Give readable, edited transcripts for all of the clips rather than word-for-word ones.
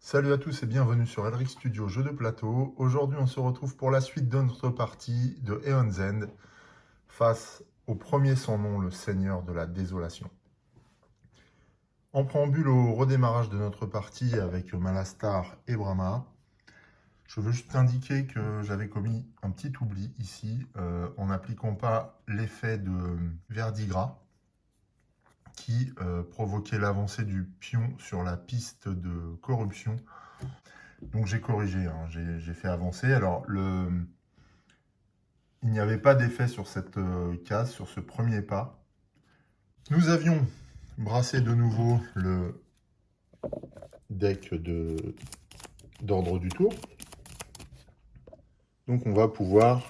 Salut à tous et bienvenue sur Elric Studio Jeux de plateau. Aujourd'hui, on se retrouve pour la suite de notre partie de Aeon's End face au premier sans nom, le Seigneur de la Désolation. En préambule au redémarrage de notre partie avec Malastar et Brahma, je veux juste indiquer que j'avais commis un petit oubli ici en n'appliquant pas l'effet de verdigras qui provoquait l'avancée du pion sur la piste de corruption. Donc j'ai corrigé, hein, j'ai fait avancer. Alors, il n'y avait pas d'effet sur cette case, sur ce premier pas. Nous avions brassé de nouveau le deck d'ordre du tour. Donc on va pouvoir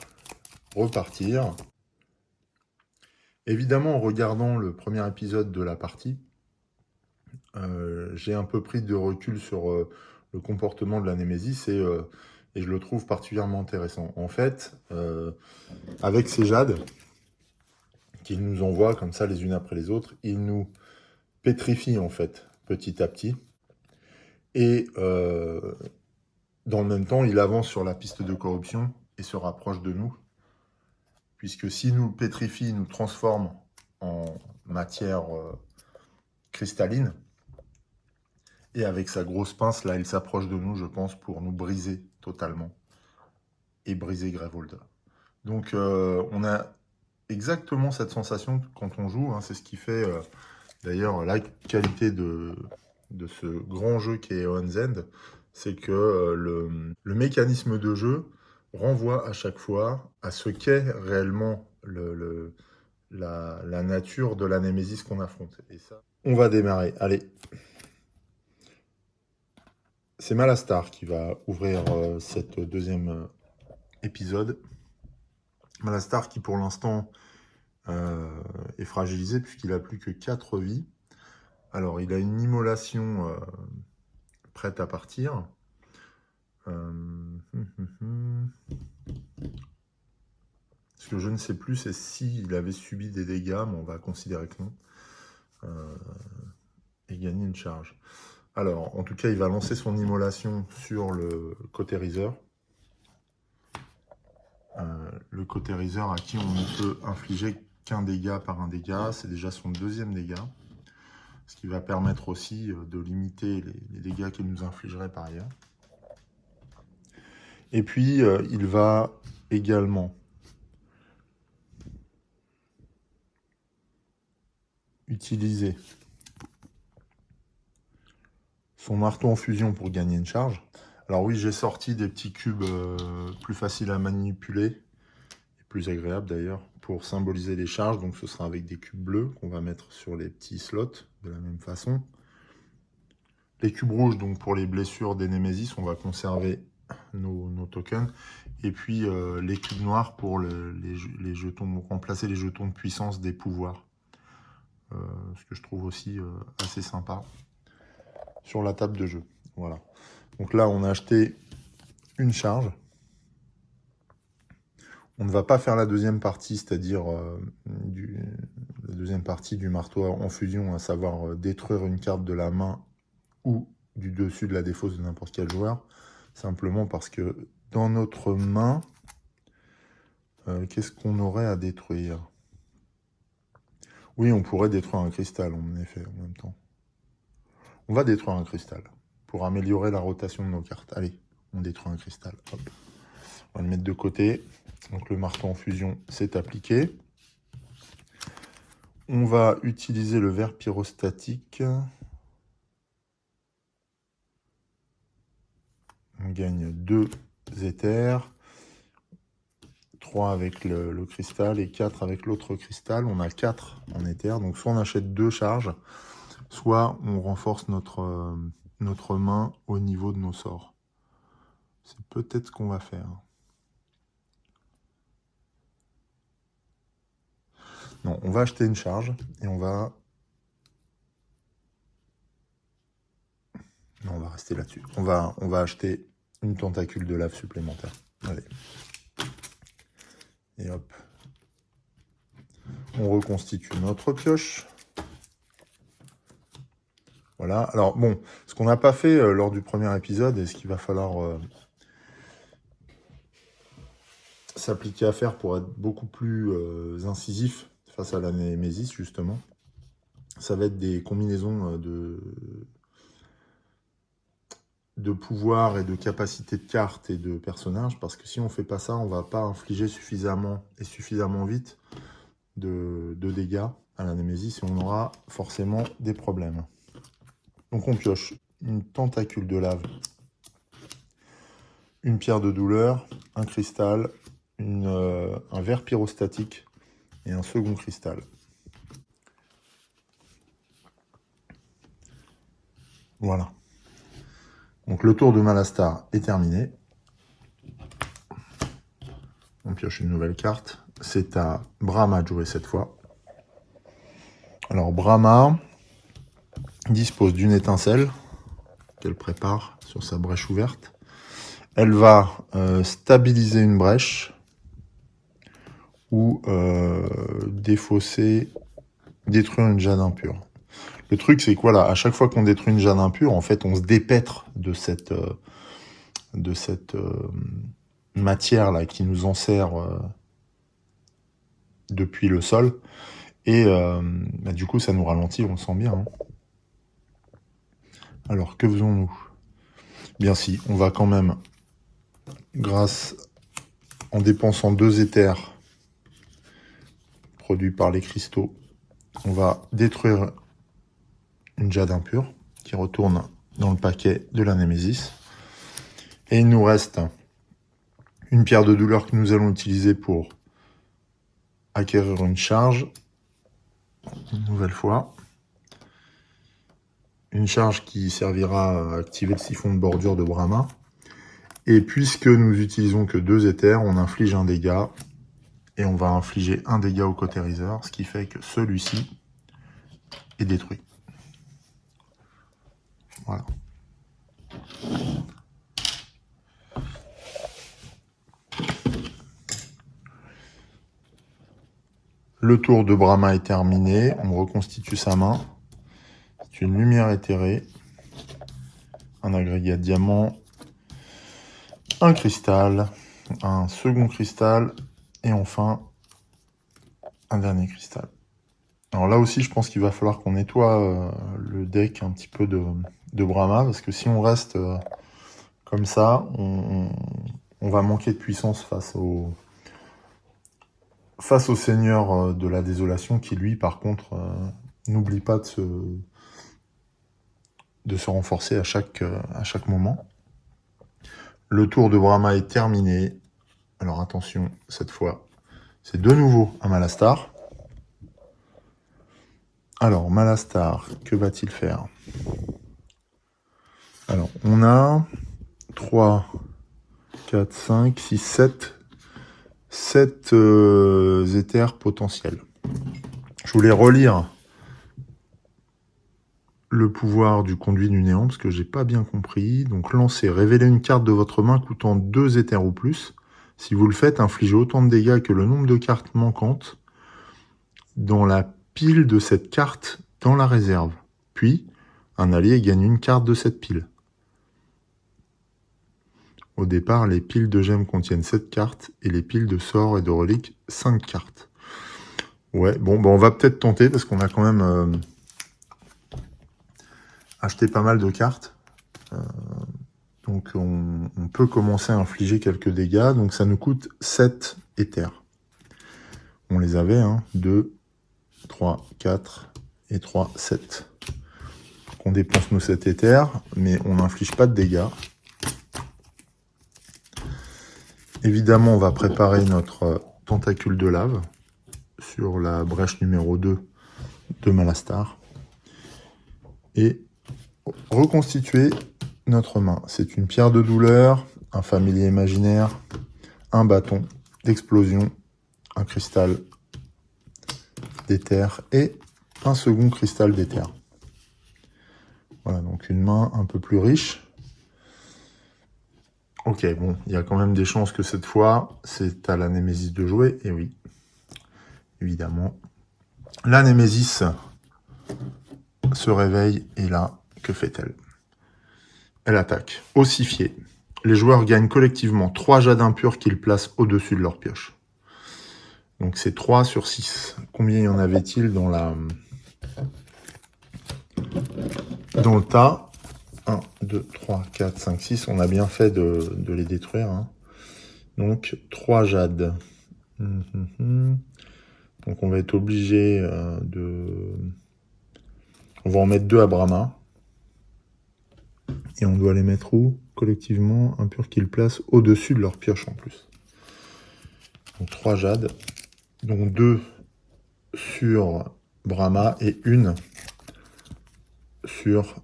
repartir. Évidemment, en regardant le premier épisode de la partie, j'ai un peu pris de recul sur le comportement de la Némésis et je le trouve particulièrement intéressant. En fait, avec ces jades qu'il nous envoie comme ça les unes après les autres, il nous pétrifie en fait petit à petit. Et dans le même temps, il avance sur la piste de corruption et se rapproche de nous. Puisque s'il nous pétrifie, il nous transforme en matière cristalline. Et avec sa grosse pince, là, il s'approche de nous, je pense, pour nous briser totalement. Et briser Greyvold. Donc, on a exactement cette sensation quand on joue. Hein, c'est ce qui fait, d'ailleurs, la qualité de ce grand jeu qui est Aeon's End. C'est que le mécanisme de jeu renvoie à chaque fois à ce qu'est réellement la nature de la Némésis qu'on affronte. Et ça, on va démarrer. Allez. C'est Malastar qui va ouvrir cette deuxième épisode. Malastar qui pour l'instant est fragilisé puisqu'il a plus que 4 vies. Alors il a une immolation prête à partir. Ce que je ne sais plus, c'est s'il avait subi des dégâts, mais on va considérer que non. Et gagner une charge. Alors, en tout cas, il va lancer son immolation sur le cautériseur. Le cautériseur à qui on ne peut infliger qu'un dégât par un dégât. C'est déjà son deuxième dégât. Ce qui va permettre aussi de limiter les dégâts qu'il nous infligerait par ailleurs. Et puis, il va également utiliser son marteau en fusion pour gagner une charge. Alors oui, j'ai sorti des petits cubes plus faciles à manipuler, et plus agréables d'ailleurs, pour symboliser les charges. Donc ce sera avec des cubes bleus qu'on va mettre sur les petits slots de la même façon. Les cubes rouges, donc pour les blessures des Némésis, on va conserver nos tokens. Et puis les cubes noirs pour les jetons, remplacer les jetons de puissance des pouvoirs. Ce que je trouve aussi assez sympa sur la table de jeu. Voilà. Donc là, on a acheté une charge. On ne va pas faire la deuxième partie, c'est-à-dire la deuxième partie du marteau en fusion, à savoir détruire une carte de la main ou du dessus de la défausse de n'importe quel joueur. Simplement parce que dans notre main, qu'est-ce qu'on aurait à détruire? Oui, on pourrait détruire un cristal, en effet, en même temps. On va détruire un cristal pour améliorer la rotation de nos cartes. Allez, on détruit un cristal. Hop. On va le mettre de côté. Donc le marteau en fusion, c'est appliqué. On va utiliser le verre pyrostatique. On gagne 2 éthers. 3 avec le cristal et 4 avec l'autre cristal. On a 4 en éther. Donc soit on achète 2 charges, soit on renforce notre main au niveau de nos sorts. C'est peut-être ce qu'on va faire. Non, on va acheter une charge et on va... Non, on va rester là-dessus. On va acheter une tentacule de lave supplémentaire. Allez. Et hop. On reconstitue notre pioche. Voilà. Alors bon, ce qu'on n'a pas fait lors du premier épisode et ce qu'il va falloir s'appliquer à faire pour être beaucoup plus incisif face à la Némésis, justement, ça va être des combinaisons de pouvoir et de capacité de cartes et de personnages, parce que si on fait pas ça, on va pas infliger suffisamment et suffisamment vite de dégâts à la Némésis et on aura forcément des problèmes. Donc on pioche une tentacule de lave, une pierre de douleur, un cristal, un verre pyrostatique et un second cristal. Voilà. Donc le tour de Malastar est terminé. On pioche une nouvelle carte. C'est à Brahma de jouer cette fois. Alors Brahma dispose d'une étincelle qu'elle prépare sur sa brèche ouverte. Elle va stabiliser une brèche ou défausser, détruire une jade impure. Le truc, c'est que voilà, à chaque fois qu'on détruit une jade impure, en fait, on se dépêtre de cette matière là qui nous enserre depuis le sol. Et du coup, ça nous ralentit, on le sent bien. Hein. Alors, que faisons-nous? Bien si, on va quand même, en dépensant 2 éthers produits par les cristaux, on va détruire une jade impure qui retourne dans le paquet de la Némésis. Et il nous reste une pierre de douleur que nous allons utiliser pour acquérir une charge. Une nouvelle fois. Une charge qui servira à activer le siphon de bordure de Brahma. Et puisque nous utilisons que 2 éthers, on inflige un dégât. Et on va infliger un dégât au cautériseur, ce qui fait que celui-ci est détruit. Voilà. Le tour de Brahma est terminé. On reconstitue sa main. C'est une lumière éthérée. Un agrégat de diamant. Un cristal. Un second cristal. Et enfin, un dernier cristal. Alors là aussi, je pense qu'il va falloir qu'on nettoie le deck un petit peu de Brahma. Parce que si on reste comme ça, on va manquer de puissance face au seigneur de la désolation qui, lui, par contre, n'oublie pas de se renforcer à chaque moment. Le tour de Brahma est terminé. Alors attention, cette fois, c'est de nouveau un Malastar. Alors, Malastar, que va-t-il faire? Alors, on a 3, 4, 5, 6, 7 éthers potentiels. Je voulais relire le pouvoir du conduit du néant, parce que j'ai pas bien compris. Donc, lancez, révélez une carte de votre main coûtant 2 éthers ou plus. Si vous le faites, infligez autant de dégâts que le nombre de cartes manquantes dans la pile de cette carte dans la réserve. Puis, un allié gagne une carte de cette pile. Au départ, les piles de gemmes contiennent 7 cartes et les piles de sorts et de reliques 5 cartes. Ouais, bon, on va peut-être tenter parce qu'on a quand même acheté pas mal de cartes. Donc on peut commencer à infliger quelques dégâts. Donc ça nous coûte 7 éthers. On les avait, 2, 3, 4 et 3, 7. Donc on dépense nos 7 éthers, mais on n'inflige pas de dégâts. Évidemment, on va préparer notre tentacule de lave sur la brèche numéro 2 de Malastar. Et reconstituer notre main. C'est une pierre de douleur, un familier imaginaire, un bâton d'explosion, un cristal d'éther et un second cristal d'éther. Voilà, donc une main un peu plus riche. Ok, bon, il y a quand même des chances que cette fois, c'est à la Némésis de jouer. Et oui, évidemment. La Némésis se réveille et là, que fait-elle? Elle attaque. Ossifié. Les joueurs gagnent collectivement 3 jades impurs qu'ils placent au-dessus de leur pioche. Donc c'est 3 sur 6. Combien y en avait-il dans le tas? 1, 2, 3, 4, 5, 6. On a bien fait de les détruire. Hein. Donc 3 jades. Donc on va être obligé de... On va en mettre 2 à Brahma. Et on doit les mettre où? Collectivement, impurs qu'ils placent au-dessus de leur pioche en plus. Donc 3 jades. Donc 2 sur Brahma et 1 sur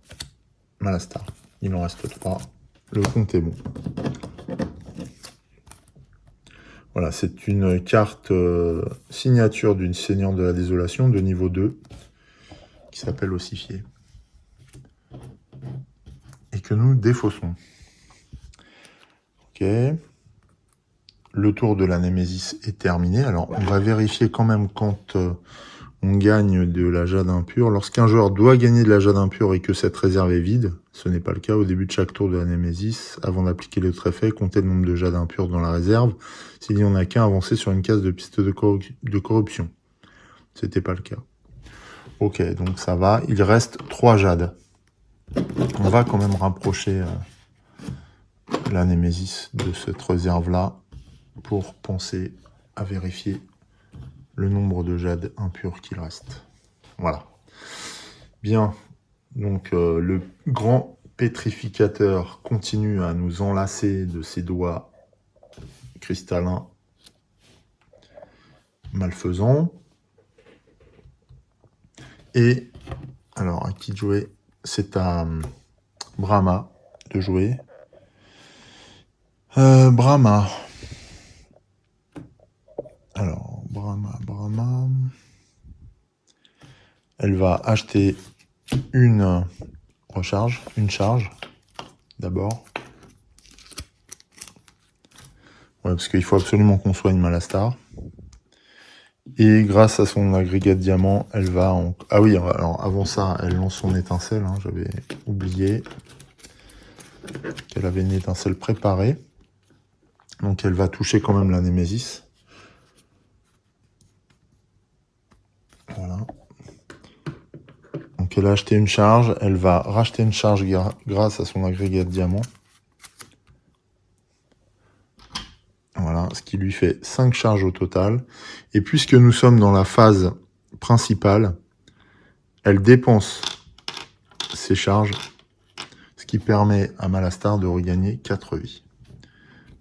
Malastar. Il en reste 3. Le compte est bon. Voilà, c'est une carte signature d'une Seigneur de la Désolation de niveau 2 qui s'appelle Ossifié. Et que nous défaussons. Ok. Le tour de la Némésis est terminé. Alors, on va vérifier quand même quand on gagne de la jade impure. Lorsqu'un joueur doit gagner de la jade impure et que cette réserve est vide, ce n'est pas le cas au début de chaque tour de la Némésis. Avant d'appliquer l'autre effet, comptez le nombre de jades impures dans la réserve. S'il n'y en a qu'un, avancez sur une case de piste de corruption. C'était pas le cas. Ok, donc ça va. Il reste 3 jades. On va quand même rapprocher la Némésis de cette réserve-là pour penser à vérifier le nombre de jades impurs qu'il reste. Voilà. Bien. Donc, le grand pétrificateur continue à nous enlacer de ses doigts cristallins malfaisants. Et, alors, à qui de jouer? C'est à Brahma de jouer. Brahma. Alors, Brahma. Elle va acheter une recharge, une charge, d'abord. Ouais, parce qu'il faut absolument qu'on soigne Malastar. Et grâce à son agrégat de diamant, elle va... Ah oui, alors avant ça, elle lance son étincelle. Hein, j'avais oublié qu'elle avait une étincelle préparée. Donc elle va toucher quand même la Némésis. Voilà. Donc elle a acheté une charge. Elle va racheter une charge grâce à son agrégat de diamant. Voilà, ce qui lui fait 5 charges au total. Et puisque nous sommes dans la phase principale, elle dépense ses charges, ce qui permet à Malastar de regagner 4 vies.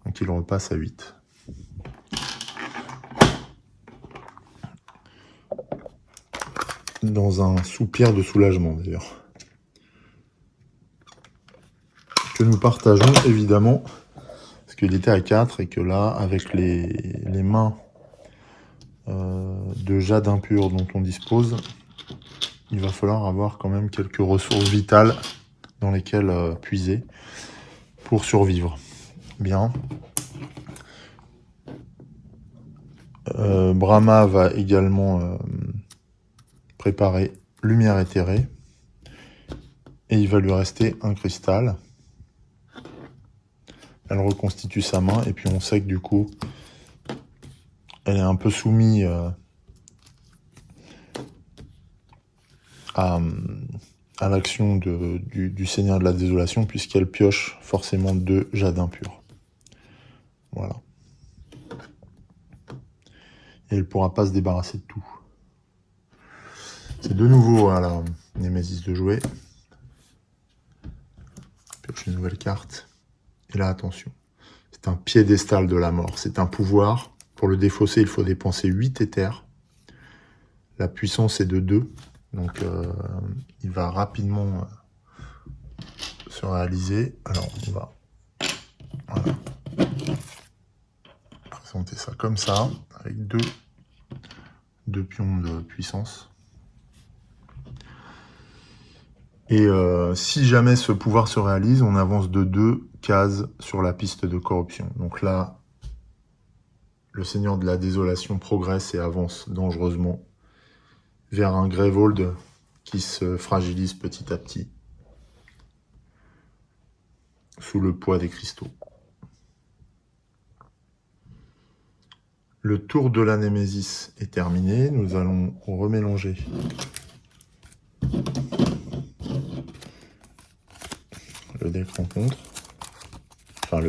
Donc il repasse à 8. Dans un soupir de soulagement d'ailleurs. Que nous partageons évidemment, parce qu'il était à 4 et que là, avec les mains de jade impur dont on dispose, il va falloir avoir quand même quelques ressources vitales dans lesquelles puiser pour survivre. Bien. Brahma va également préparer lumière éthérée. Et il va lui rester un cristal. Elle reconstitue sa main. Et puis on sait que du coup, elle est un peu soumise à l'action du Seigneur de la Désolation, puisqu'elle pioche forcément 2 jades impurs. Voilà. Et elle ne pourra pas se débarrasser de tout. C'est de nouveau à la Némésis de jouer. Pioche une nouvelle carte. Et là, attention. C'est un piédestal de la mort. C'est un pouvoir. Pour le défausser, il faut dépenser 8 éthers. La puissance est de 2. Donc, il va rapidement se réaliser. Alors, on va voilà, présenter ça comme ça, avec deux pions de puissance. Et si jamais ce pouvoir se réalise, on avance de 2 cases sur la piste de corruption. Donc là, le Seigneur de la Désolation progresse et avance dangereusement vers un Greyvold qui se fragilise petit à petit. sous le poids des cristaux. Le tour de la Némésis est terminé. Nous allons remélanger le deck rencontre, enfin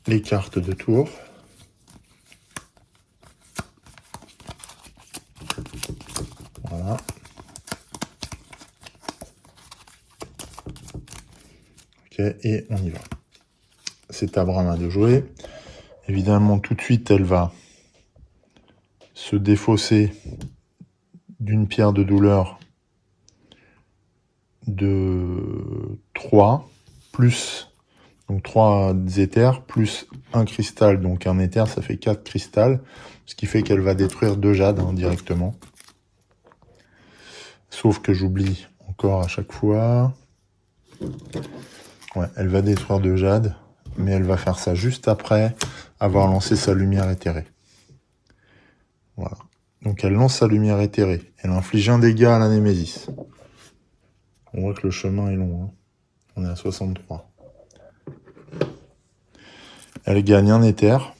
les cartes de tour. Voilà. Ok, et on y va. C'est à Brahma de jouer. Évidemment, tout de suite, elle va se défausser d'une pierre de douleur de 3, plus donc 3 éthers, plus un cristal, donc un éther, ça fait 4 cristals, ce qui fait qu'elle va détruire 2 jades directement. Sauf que j'oublie encore à chaque fois. Ouais, elle va détruire 2 jades, mais elle va faire ça juste après avoir lancé sa lumière éthérée. Voilà. Donc elle lance sa lumière éthérée. Elle inflige un dégât à la Némésis. On voit que le chemin est long. Hein. On est à 63. Elle gagne un éther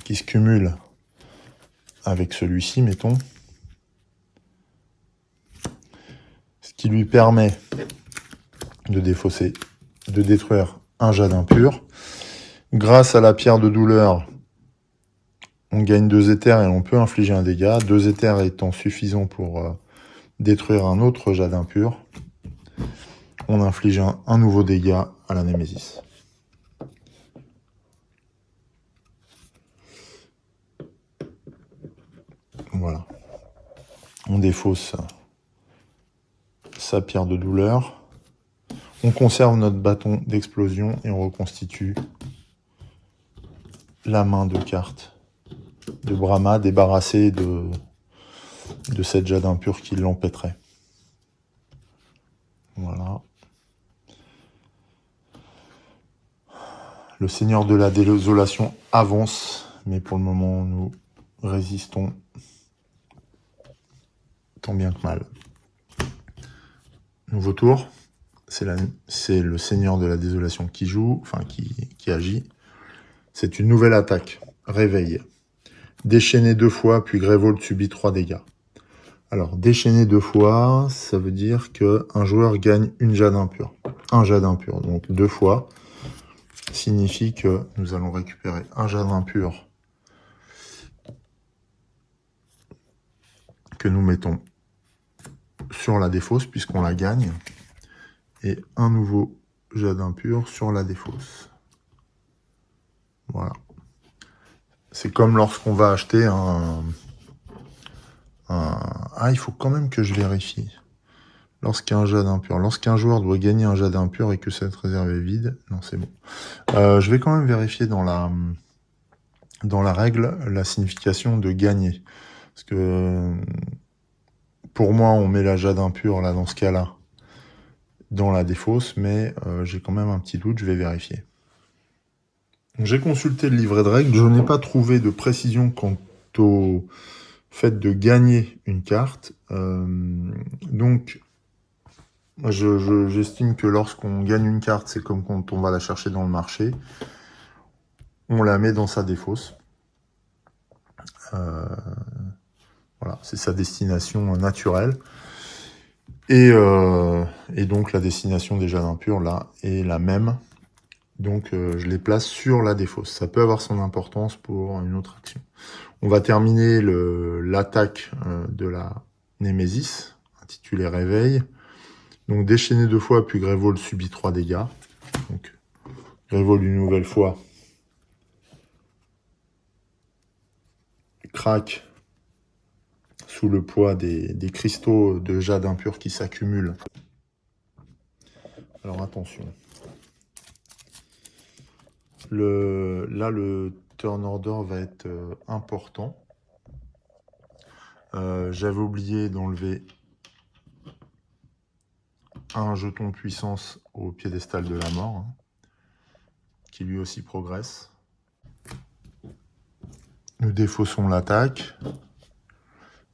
qui se cumule avec celui-ci, mettons. Ce qui lui permet de défausser, de détruire un jade impur. Grâce à la pierre de douleur, on gagne 2 éthers et on peut infliger un dégât. 2 éthers étant suffisant pour détruire un autre jade impur. On inflige un nouveau dégât à la Némésis. Voilà. On défausse sa pierre de douleur. On conserve notre bâton d'explosion et on reconstitue la main de cartes de Brahma débarrassée de cette jade impure qui l'empêterait. Voilà. Le Seigneur de la Désolation avance, mais pour le moment, nous résistons tant bien que mal. Nouveau tour, c'est le Seigneur de la Désolation qui joue, enfin qui agit. C'est une nouvelle attaque, réveil. Déchaîner 2 fois, puis Grévold subit 3 dégâts. Alors, déchaîner 2 fois, ça veut dire qu'un joueur gagne une jade impure. Un jade impur, donc 2 fois, signifie que nous allons récupérer un jade impur que nous mettons sur la défausse, puisqu'on la gagne, et un nouveau jade impur sur la défausse. Voilà. C'est comme lorsqu'on va acheter Ah, il faut quand même que je vérifie. Lorsqu'un jade impur. Lorsqu'un joueur doit gagner un jade impur et que cette réserve est vide. Non, c'est bon. Je vais quand même vérifier dans la règle la signification de gagner. Parce que pour moi, on met la jade impure là dans ce cas-là dans la défausse, mais j'ai quand même un petit doute, je vais vérifier. J'ai consulté le livret de règles, je n'ai pas trouvé de précision quant au fait de gagner une carte. Donc, j'estime que lorsqu'on gagne une carte, c'est comme quand on va la chercher dans le marché. On la met dans sa défausse. Voilà, c'est sa destination naturelle. Et donc, la destination des jades impurs, là, est la même. Donc, je les place sur la défausse. Ça peut avoir son importance pour une autre action. On va terminer l'attaque de la Némésis, intitulée Réveil. Donc, déchaîner 2 fois, puis Grévold subit 3 dégâts. Donc, Grévold une nouvelle fois. Craque sous le poids des cristaux de jade impur qui s'accumulent. Alors, attention. Là, le turn order va être important. J'avais oublié d'enlever un jeton de puissance au piédestal de la mort, hein, qui lui aussi progresse. Nous défaussons l'attaque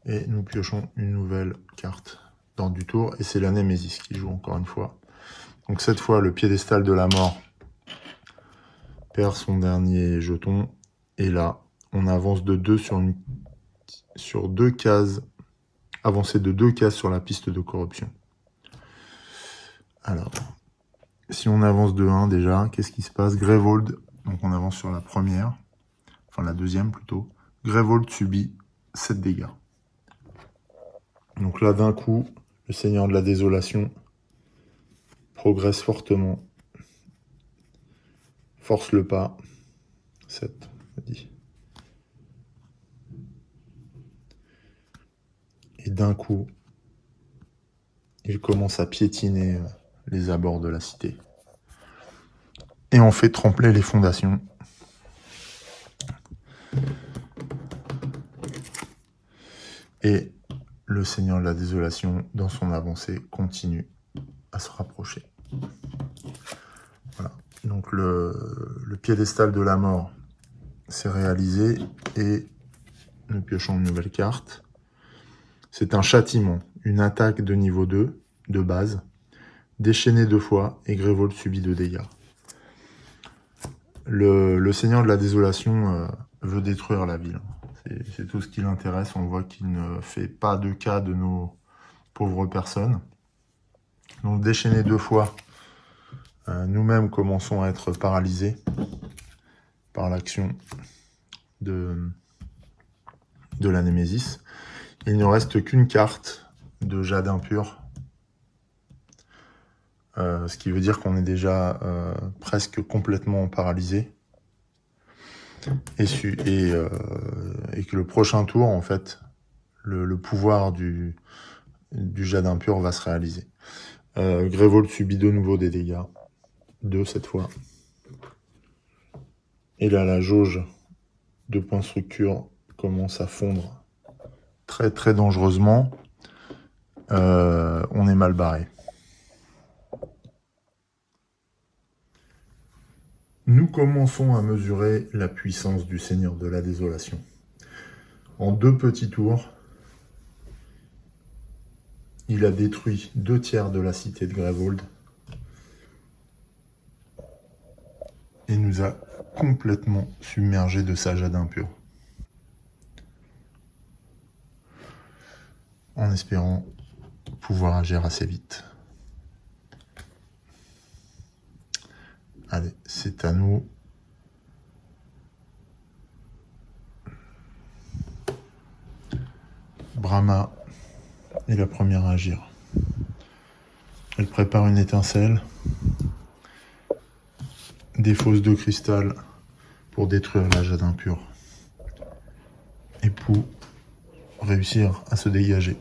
et nous piochons une nouvelle carte dans du tour. Et c'est la Némésis qui joue encore une fois. Donc cette fois, le piédestal de la mort perd son dernier jeton. Et là, on avance de 2 sur 2 cases, avancer de 2 cases sur la piste de corruption. Alors, si on avance de 1 déjà, qu'est-ce qui se passe? Grevold, donc on avance sur la première, enfin la deuxième plutôt. Grevold subit 7 dégâts. Donc là, d'un coup, le Seigneur de la Désolation progresse fortement. Force le pas. 7, on dit. Et d'un coup, il commence à piétiner les abords de la cité. Et on fait trembler les fondations. Et le Seigneur de la Désolation, dans son avancée, continue à se rapprocher. Voilà. Donc le piédestal de la mort s'est réalisé et nous piochons une nouvelle carte. C'est un châtiment, une attaque de niveau 2, de base, déchaîné 2 fois et Grevold subit 2 dégâts. Le Seigneur de la Désolation veut détruire la ville. C'est tout ce qui l'intéresse. On voit qu'il ne fait pas de cas de nos pauvres personnes. Donc déchaîné 2 fois, nous-mêmes commençons à être paralysés par l'action de la Némésis. Il ne reste qu'une carte de jade impur, ce qui veut dire qu'on est déjà presque complètement paralysé. Et que le prochain tour, en fait, le pouvoir du jade impur va se réaliser. Grevold subit de nouveau des dégâts. 2 cette fois. Et là, la jauge de points structure commence à fondre très très dangereusement. On est mal barré. Nous commençons à mesurer la puissance du Seigneur de la Désolation. En 2 petits tours, il a détruit 2 tiers de la cité de Grevold et nous a complètement submergés de sa jade impure. En espérant pouvoir agir assez vite. Allez, c'est à nous. Brahma est la première à agir. Elle prépare une étincelle, des fosses de cristal pour détruire la jade impure et pour réussir à se dégager.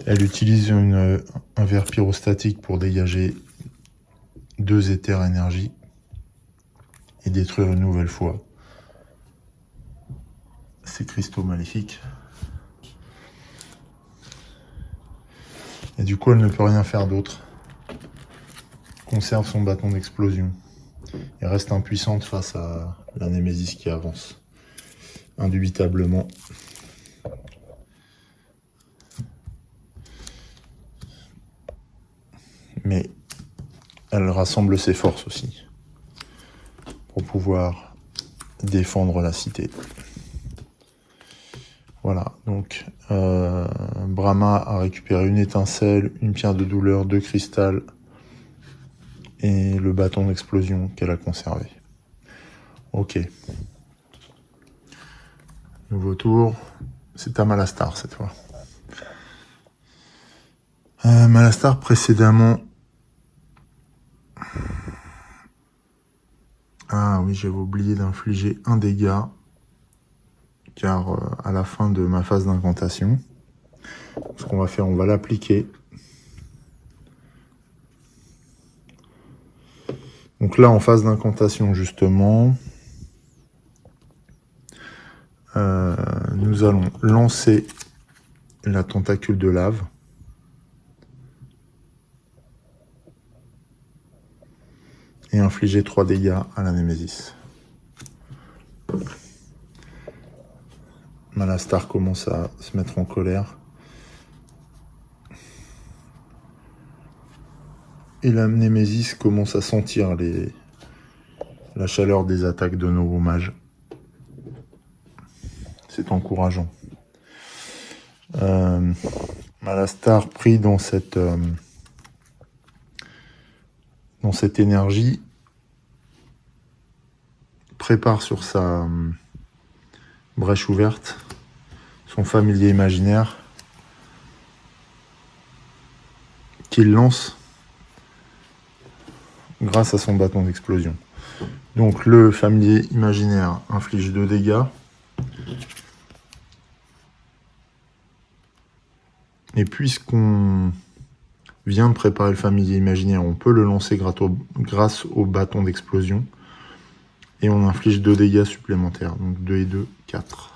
Elle utilise un verre pyrostatique pour dégager 2 éthers énergie et détruire une nouvelle fois ces cristaux maléfiques. Et du coup, elle ne peut rien faire d'autre. Conserve son bâton d'explosion et reste impuissante face à la Némésis qui avance. Indubitablement. Mais elle rassemble ses forces aussi pour pouvoir défendre la cité. Voilà, donc Brahma a récupéré une étincelle, une pierre de douleur, 2 cristal et le bâton d'explosion qu'elle a conservé. Ok. Nouveau tour, c'est à Malastar cette fois. Malastar précédemment... Ah oui, j'avais oublié d'infliger un dégât, car à la fin de ma phase d'incantation, ce qu'on va faire, on va l'appliquer. Donc là, en phase d'incantation, justement, nous allons lancer la tentacule de lave. Et infliger 3 dégâts à la Némésis. Malastar commence à se mettre en colère. Et la Némésis commence à sentir la chaleur des attaques de nos mages. C'est encourageant. Malastar pris dans cette énergie prépare sur sa brèche ouverte son familier imaginaire qu'il lance grâce à son bâton d'explosion. Donc le familier imaginaire inflige 2 dégâts. Et puisqu'on vient de préparer le familier imaginaire, on peut le lancer grâce au bâton d'explosion. Et on inflige 2 dégâts supplémentaires. Donc 2 et 2, 4.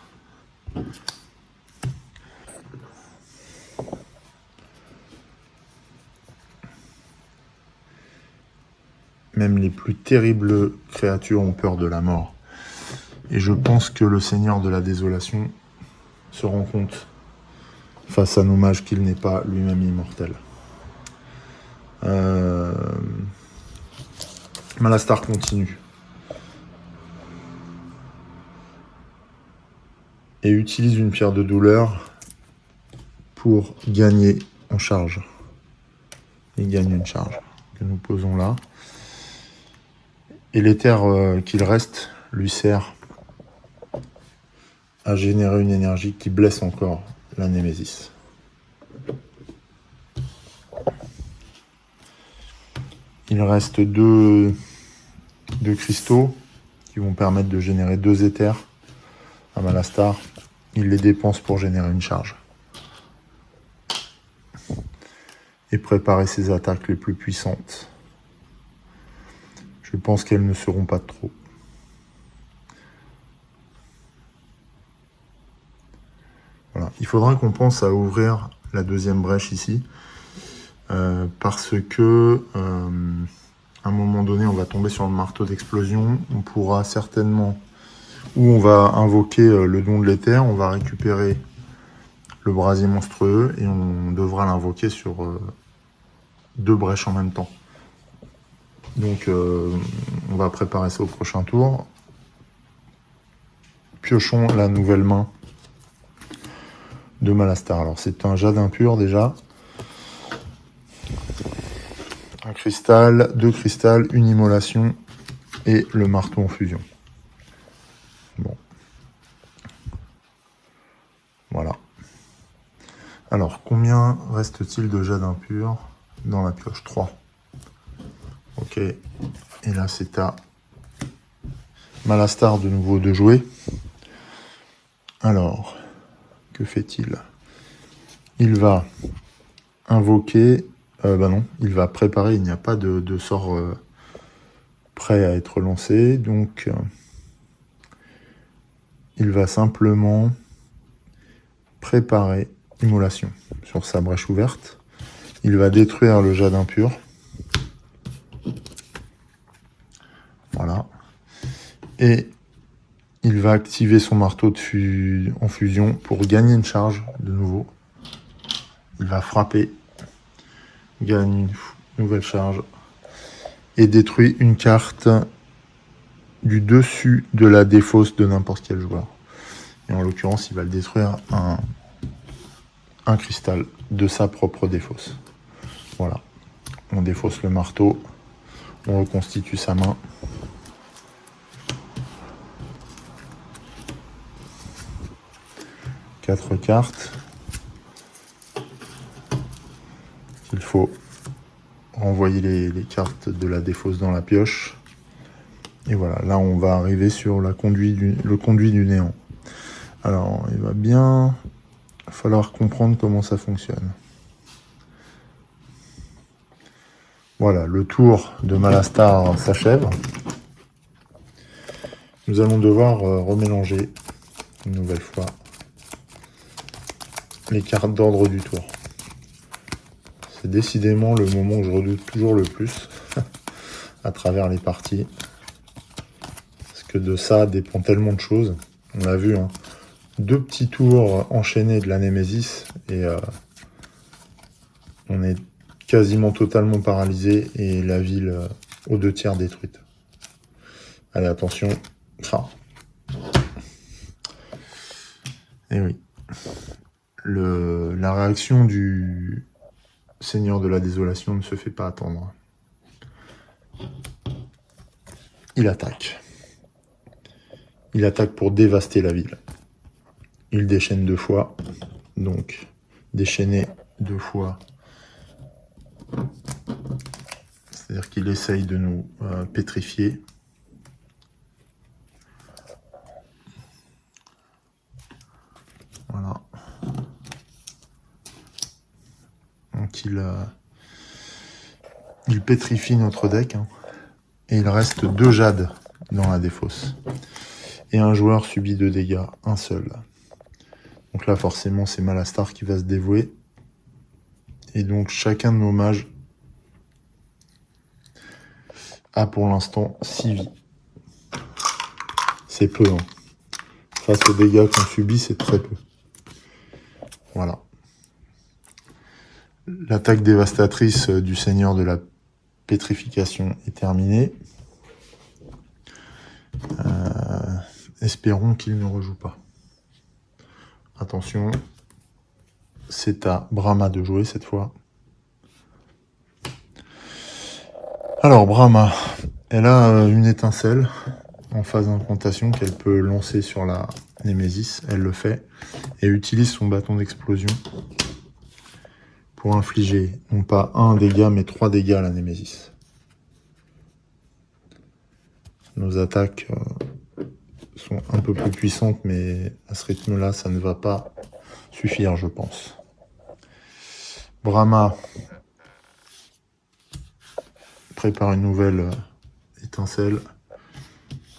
Même les plus terribles créatures ont peur de la mort. Et je pense que le Seigneur de la Désolation se rend compte face à nos mages qu'il n'est pas lui-même immortel. Malastar continue. Et utilise une pierre de douleur pour gagner en charge. Il gagne une charge que nous posons là. Et l'éther qu'il reste lui sert à générer une énergie qui blesse encore la Némésis. Il reste deux cristaux qui vont permettre de générer 2 éthers à Malastar. Il les dépense pour générer une charge. Et préparer ses attaques les plus puissantes. Je pense qu'elles ne seront pas trop. Voilà. Il faudra qu'on pense à ouvrir la 2e brèche ici. Parce que à un moment donné, on va tomber sur le marteau d'explosion. On pourra certainement... Ou on va invoquer le don de l'éther. On va récupérer le brasier monstrueux. Et on devra l'invoquer sur 2 brèches en même temps. Donc on va préparer ça au prochain tour. Piochons la nouvelle main de Malastar. Alors c'est un jade impur déjà. Un cristal, 2 cristals, une immolation et le marteau en fusion. Bon. Voilà. Alors combien reste-t-il de jade impur dans la pioche? 3. Ok, et là c'est à Malastar de nouveau de jouer. Alors, que fait-il? Il va invoquer, non, il va préparer, il n'y a pas de sort prêt à être lancé, donc il va simplement préparer immolation sur sa brèche ouverte. Il va détruire le jade impur. Voilà. Et il va activer son marteau en fusion pour gagner une charge de nouveau. Il va frapper, gagne une nouvelle charge et détruit une carte du dessus de la défausse de n'importe quel joueur. Et en l'occurrence, il va le détruire un cristal de sa propre défausse. Voilà. On défausse le marteau, on reconstitue sa main. Quatre cartes. Il faut renvoyer les cartes de la défausse dans la pioche. Et voilà, là on va arriver sur le conduit du néant. Alors, il va bien falloir comprendre comment ça fonctionne. Voilà, le tour de Malastar s'achève. Nous allons devoir remélanger une nouvelle fois les cartes d'ordre du tour. C'est décidément le moment où je redoute toujours le plus à travers les parties. Parce que de ça dépend tellement de choses. On l'a vu, hein. 2 petits tours enchaînés de la Némésis et on est quasiment totalement paralysé et la ville aux 2/3 détruite. Allez, attention. Ah. Et oui. La réaction du Seigneur de la Désolation ne se fait pas attendre. Il attaque. Il attaque pour dévaster la ville. Il déchaîne 2 fois. Donc, déchaîner 2 fois. C'est-à-dire qu'il essaye de nous pétrifier. Voilà. Donc il pétrifie notre deck. Hein. Et il reste 2 jades dans la défausse. Et un joueur subit 2 dégâts, un seul. Donc là, forcément, c'est Malastar qui va se dévouer. Et donc, chacun de nos mages a pour l'instant 6 vies. C'est peu. Hein. Face aux dégâts qu'on subit, c'est très peu. Voilà. L'attaque dévastatrice du Seigneur de la Pétrification est terminée. Espérons qu'il ne rejoue pas. Attention, c'est à Brahma de jouer cette fois. Alors Brahma, elle a une étincelle en phase d'incantation qu'elle peut lancer sur la Némésis. Elle le fait et utilise son bâton d'explosion pour infliger non pas 1 dégât mais 3 dégâts à la Némésis. Nos attaques sont un peu plus puissantes, mais à ce rythme-là, ça ne va pas suffire, je pense. Brahma prépare une nouvelle étincelle,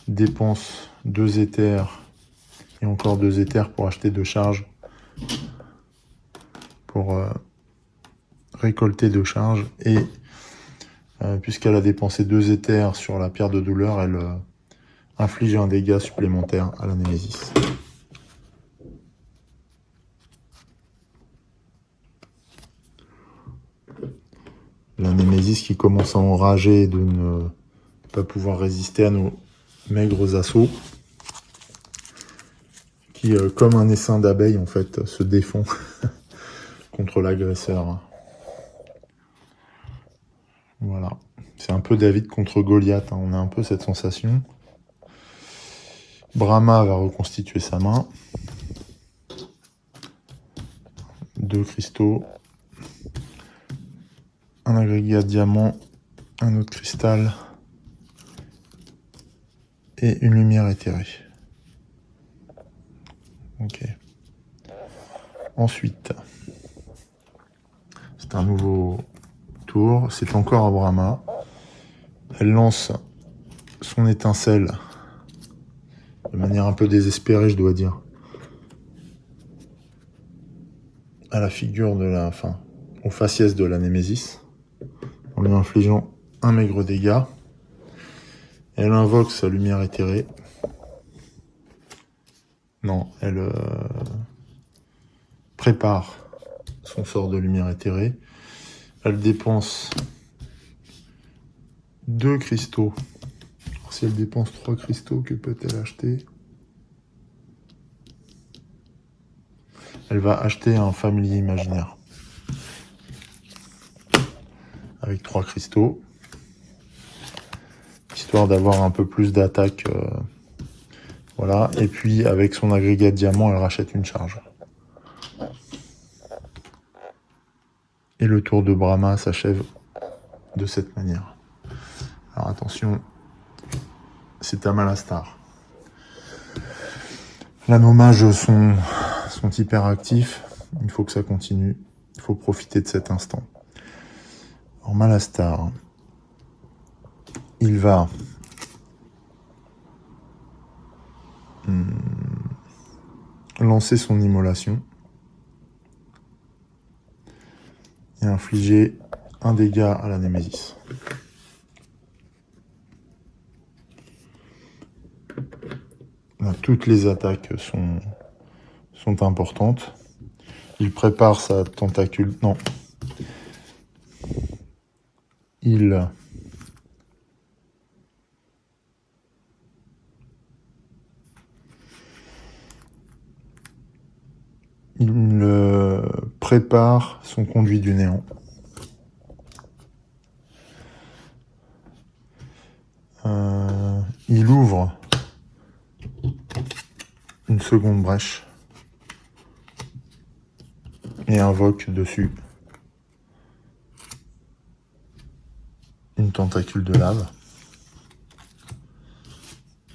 dépense 2 éthers et encore 2 éthers pour acheter 2 charges, pour récolter 2 charges, et puisqu'elle a dépensé 2 éthers sur la pierre de douleur, elle inflige un dégât supplémentaire à la Némésis. La Némésis qui commence à enrager de ne pas pouvoir résister à nos maigres assauts, qui, comme un essaim d'abeilles, en fait, se défend contre l'agresseur. Voilà. C'est un peu David contre Goliath, hein. On a un peu cette sensation. Brahma va reconstituer sa main. 2 cristaux. Un agrégat diamant. Un autre cristal. Et une lumière éthérée. Ok. Ensuite, c'est un nouveau tour. C'est encore à Brahma. Elle lance son étincelle de manière un peu désespérée, je dois dire, à la figure de la, enfin, au faciès de la Némésis, en lui infligeant un maigre dégât. Elle invoque sa lumière éthérée. Non, elle prépare son sort de lumière éthérée. Elle dépense 2 cristaux. Alors, si elle dépense 3 cristaux, que peut-elle acheter? Elle va acheter un familier imaginaire. Avec 3 cristaux. Histoire d'avoir un peu plus d'attaque. Voilà. Et puis, avec son agrégat de diamant, elle rachète une charge. Et le tour de Brahma s'achève de cette manière. Alors attention, c'est à Malastar. Là, nos mages sont hyper actifs. Il faut que ça continue. Il faut profiter de cet instant. Alors Malastar, il va lancer son immolation et infliger un dégât à la Némésis. Là, toutes les attaques sont importantes. Il prépare sa tentacule. Non. il prépare son conduit du néant. Il ouvre une seconde brèche et invoque dessus une tentacule de lave.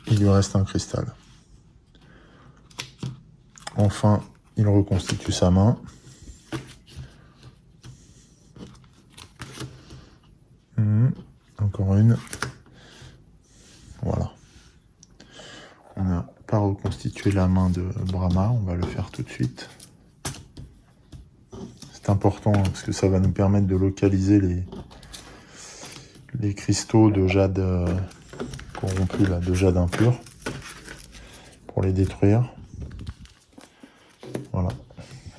Il lui reste un cristal. Enfin, il reconstitue sa main. Encore une. Voilà. On n'a pas reconstitué la main de Brahma, on va le faire tout de suite. C'est important parce que ça va nous permettre de localiser les cristaux de jade corrompu, là, de jade impur, pour les détruire. Voilà,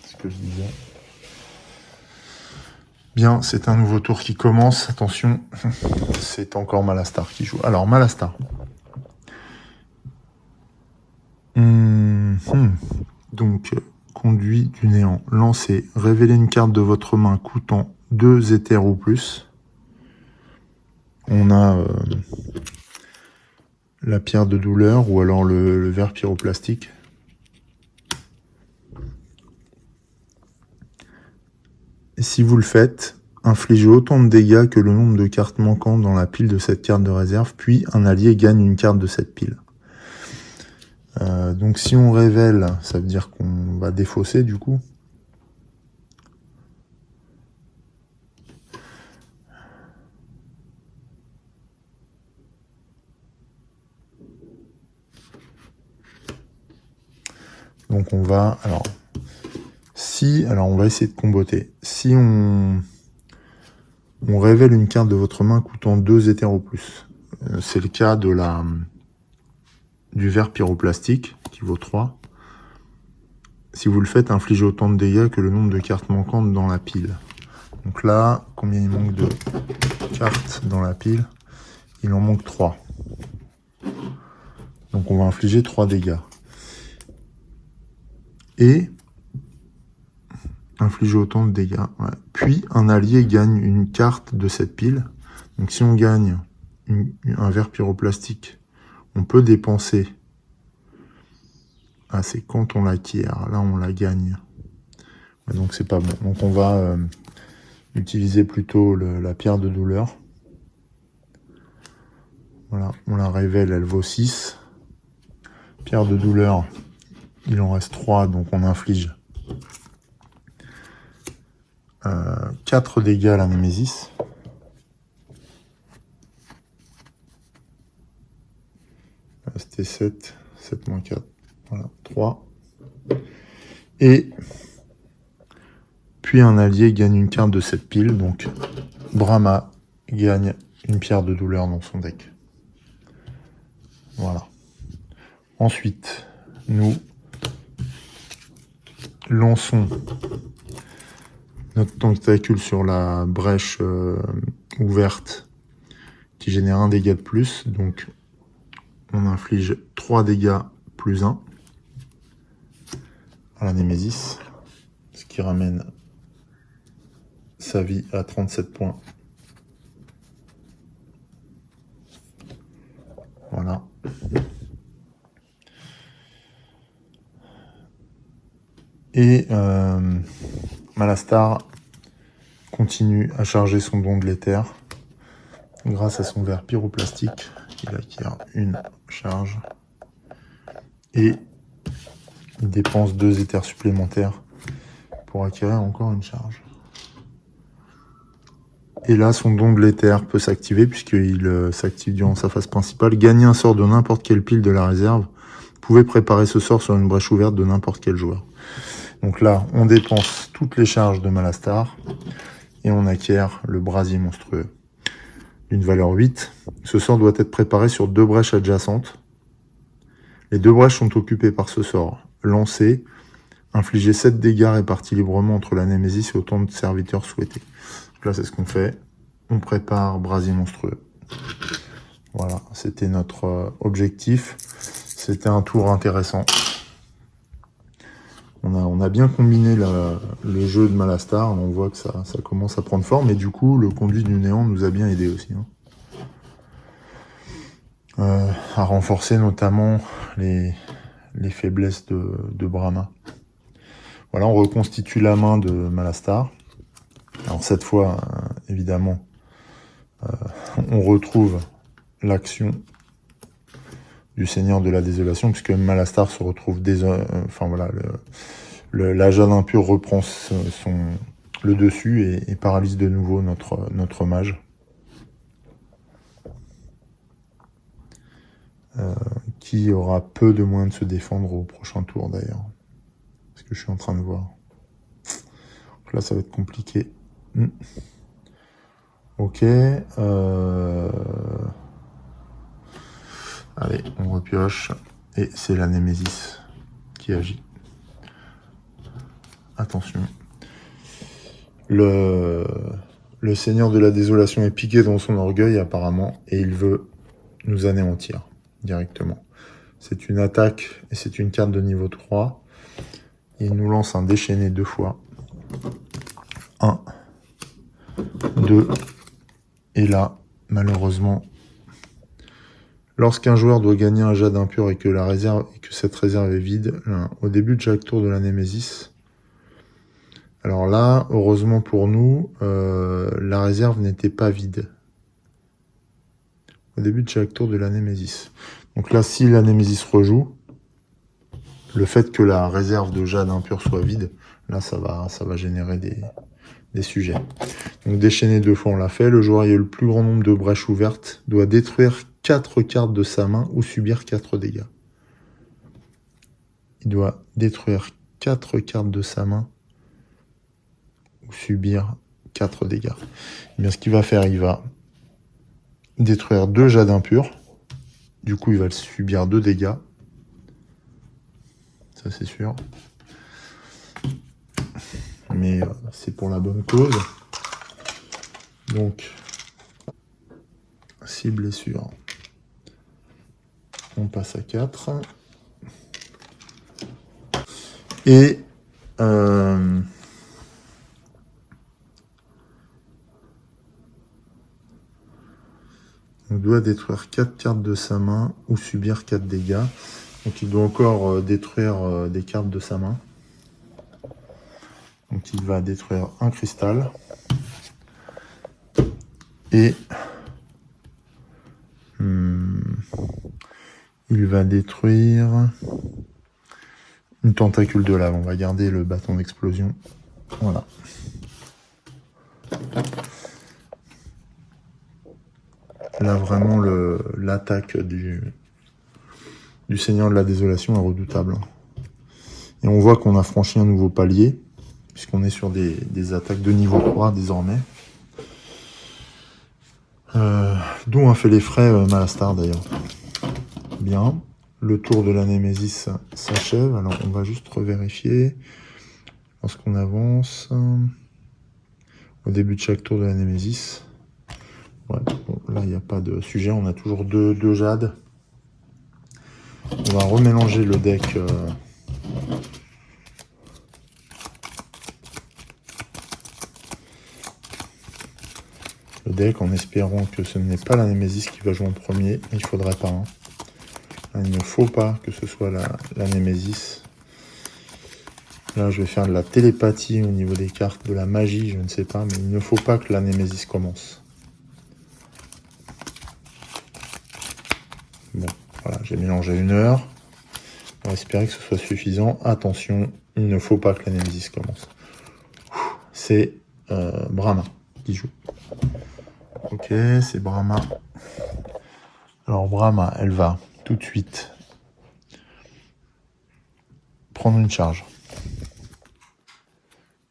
c'est ce que je disais. Bien, c'est un nouveau tour qui commence. Attention, c'est encore Malastar qui joue. Alors, Malastar. Donc, conduit du néant. Lancez. Révélez une carte de votre main coûtant 2 éthers ou plus. On a la pierre de douleur ou alors le verre pyroplastique. Et si vous le faites, infligez autant de dégâts que le nombre de cartes manquantes dans la pile de cette carte de réserve, puis un allié gagne une carte de cette pile. Donc si on révèle, ça veut dire qu'on va défausser du coup. Donc on va, alors on va essayer de comboter. Si on révèle une carte de votre main coûtant 2 éthers ou plus, c'est le cas de du verre pyroplastique qui vaut 3. Si vous le faites, infligez autant de dégâts que le nombre de cartes manquantes dans la pile. Donc là, combien il manque de cartes dans la pile? Il en manque 3. Donc on va infliger 3 dégâts. Et infliger autant de dégâts. Ouais. Puis un allié gagne une carte de cette pile. Donc si on gagne un verre pyroplastique, on peut dépenser. Ah, c'est quand on l'acquiert. Là, on la gagne. Ouais, donc c'est pas bon. Donc on va utiliser plutôt la pierre de douleur. Voilà, on la révèle, elle vaut 6. Pierre de douleur, il en reste 3, donc on inflige 4 dégâts à la Némésis. C'était 7, 7 moins 4, voilà, 3. Et puis un allié gagne une carte de cette pile, donc Brahma gagne une pierre de douleur dans son deck. Voilà. Ensuite, nous lançons notre tentacule sur la brèche ouverte qui génère un dégât de plus. Donc, on inflige 3 dégâts plus 1 à la Némésis, ce qui ramène sa vie à 37 points. Voilà. Et Malastar continue à charger son don de l'éther. Grâce à son verre pyroplastique, il acquiert une charge. Et il dépense 2 éthers supplémentaires pour acquérir encore une charge. Et là, son don de l'éther peut s'activer puisqu'il s'active durant sa phase principale. Gagnez un sort de n'importe quelle pile de la réserve. Vous pouvez préparer ce sort sur une brèche ouverte de n'importe quel joueur. Donc là, on dépense toutes les charges de Malastar et on acquiert le brasier monstrueux d'une valeur 8. Ce sort doit être préparé sur 2 brèches adjacentes. Les 2 brèches sont occupées par ce sort. Lancé, infligez 7 dégâts répartis librement entre la Némésis et autant de serviteurs souhaités. Donc là, c'est ce qu'on fait. on prépare brasier monstrueux. Voilà, c'était notre objectif. C'était un tour intéressant. On a bien combiné le jeu de Malastar. On voit que ça commence à prendre forme. Et du coup, le conduit du néant nous a bien aidé aussi. À renforcer notamment les faiblesses de Brahma. Voilà, on reconstitue la main de Malastar. Alors cette fois, évidemment, on retrouve l'action du Seigneur de la Désolation, puisque Malastar se retrouve enfin voilà, la jade impure reprend le dessus et paralyse de nouveau notre mage. Qui aura peu de moyens de se défendre au prochain tour d'ailleurs. Ce que je suis en train de voir. Donc là, ça va être compliqué. Ok. Allez, on repioche. Et c'est la Némésis qui agit. Attention. Le Seigneur de la Désolation est piqué dans son orgueil apparemment. Et il veut nous anéantir directement. C'est une attaque et c'est une carte de niveau 3. Il nous lance un déchaîné 2 fois. 1, 2. Et là, malheureusement, lorsqu'un joueur doit gagner un jade impur et que cette réserve est vide, là, au début de chaque tour de la Némésis, alors là, heureusement pour nous, la réserve n'était pas vide. Au début de chaque tour de la Némésis. Donc là, si la Némésis rejoue, le fait que la réserve de jade impur soit vide, là, ça va générer des sujets. Donc déchaîner 2 fois, on l'a fait. Le joueur ayant le plus grand nombre de brèches ouvertes doit détruire 4 cartes de sa main ou subir 4 dégâts. Il doit détruire 4 cartes de sa main ou subir 4 dégâts. Et bien, ce qu'il va faire, il va détruire 2 jades impurs. Du coup, il va subir 2 dégâts. Ça, c'est sûr. Mais c'est pour la bonne cause. Donc, 6 blessures. On passe à 4. Et on doit détruire 4 cartes de sa main ou subir 4 dégâts. Donc il doit encore détruire des cartes de sa main. Donc il va détruire un cristal. Et il va détruire une tentacule de lave. On va garder le bâton d'explosion. Voilà. Là, vraiment, l'attaque du Seigneur de la Désolation est redoutable. Et on voit qu'on a franchi un nouveau palier, puisqu'on est sur des attaques de niveau 3 désormais. D'où on fait les frais Malastar d'ailleurs. Bien. Le tour de la Némésis s'achève. Alors, on va juste revérifier. Lorsqu'on avance, au début de chaque tour de la Némésis. Ouais, bon, là, il n'y a pas de sujet. On a toujours deux jades. On va remélanger le deck. Le deck en espérant que ce n'est pas la Némésis qui va jouer en premier. Il ne faudrait pas. Hein. Il ne faut pas que ce soit la Némésis. Là, je vais faire de la télépathie au niveau des cartes, de la magie, je ne sais pas, mais il ne faut pas que la Némésis commence. Bon, voilà, j'ai mélangé 1 heure. On va espérer que ce soit suffisant. Attention, il ne faut pas que la Némésis commence. C'est Brahma qui joue. Ok, c'est Brahma. Alors Brahma, elle va tout de suite prendre une charge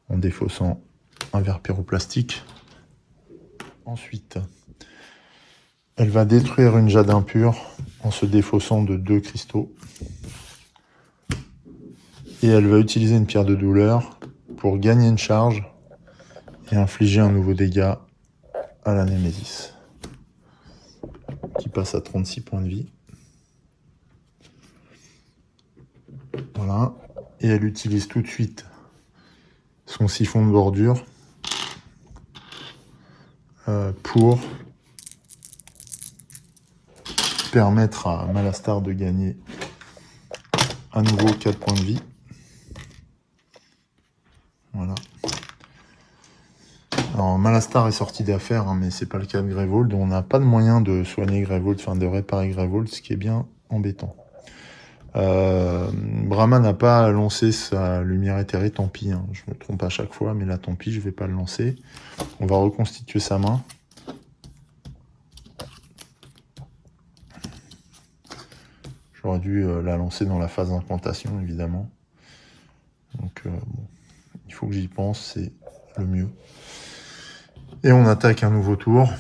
en défaussant un verre pyroplastique. Ensuite, elle va détruire une jade impure en se défaussant de 2 cristaux. Et elle va utiliser une pierre de douleur pour gagner une charge et infliger un nouveau dégât à la Némésis, qui passe à 36 points de vie. Voilà. Et elle utilise tout de suite son siphon de bordure pour permettre à Malastar de gagner à nouveau 4 points de vie. Voilà. Alors Malastar est sorti d'affaire, hein, mais c'est pas le cas de Grevold. On n'a pas de moyen de soigner Grevold, enfin de réparer Grevold, ce qui est bien embêtant. Brahma n'a pas lancé sa lumière éthérée, tant pis, hein. Je me trompe à chaque fois, mais là tant pis, je vais pas le lancer. On va reconstituer sa main. J'aurais dû la lancer dans la phase d'incantation, évidemment. Donc bon, il faut que j'y pense, c'est le mieux. Et on attaque un nouveau tour.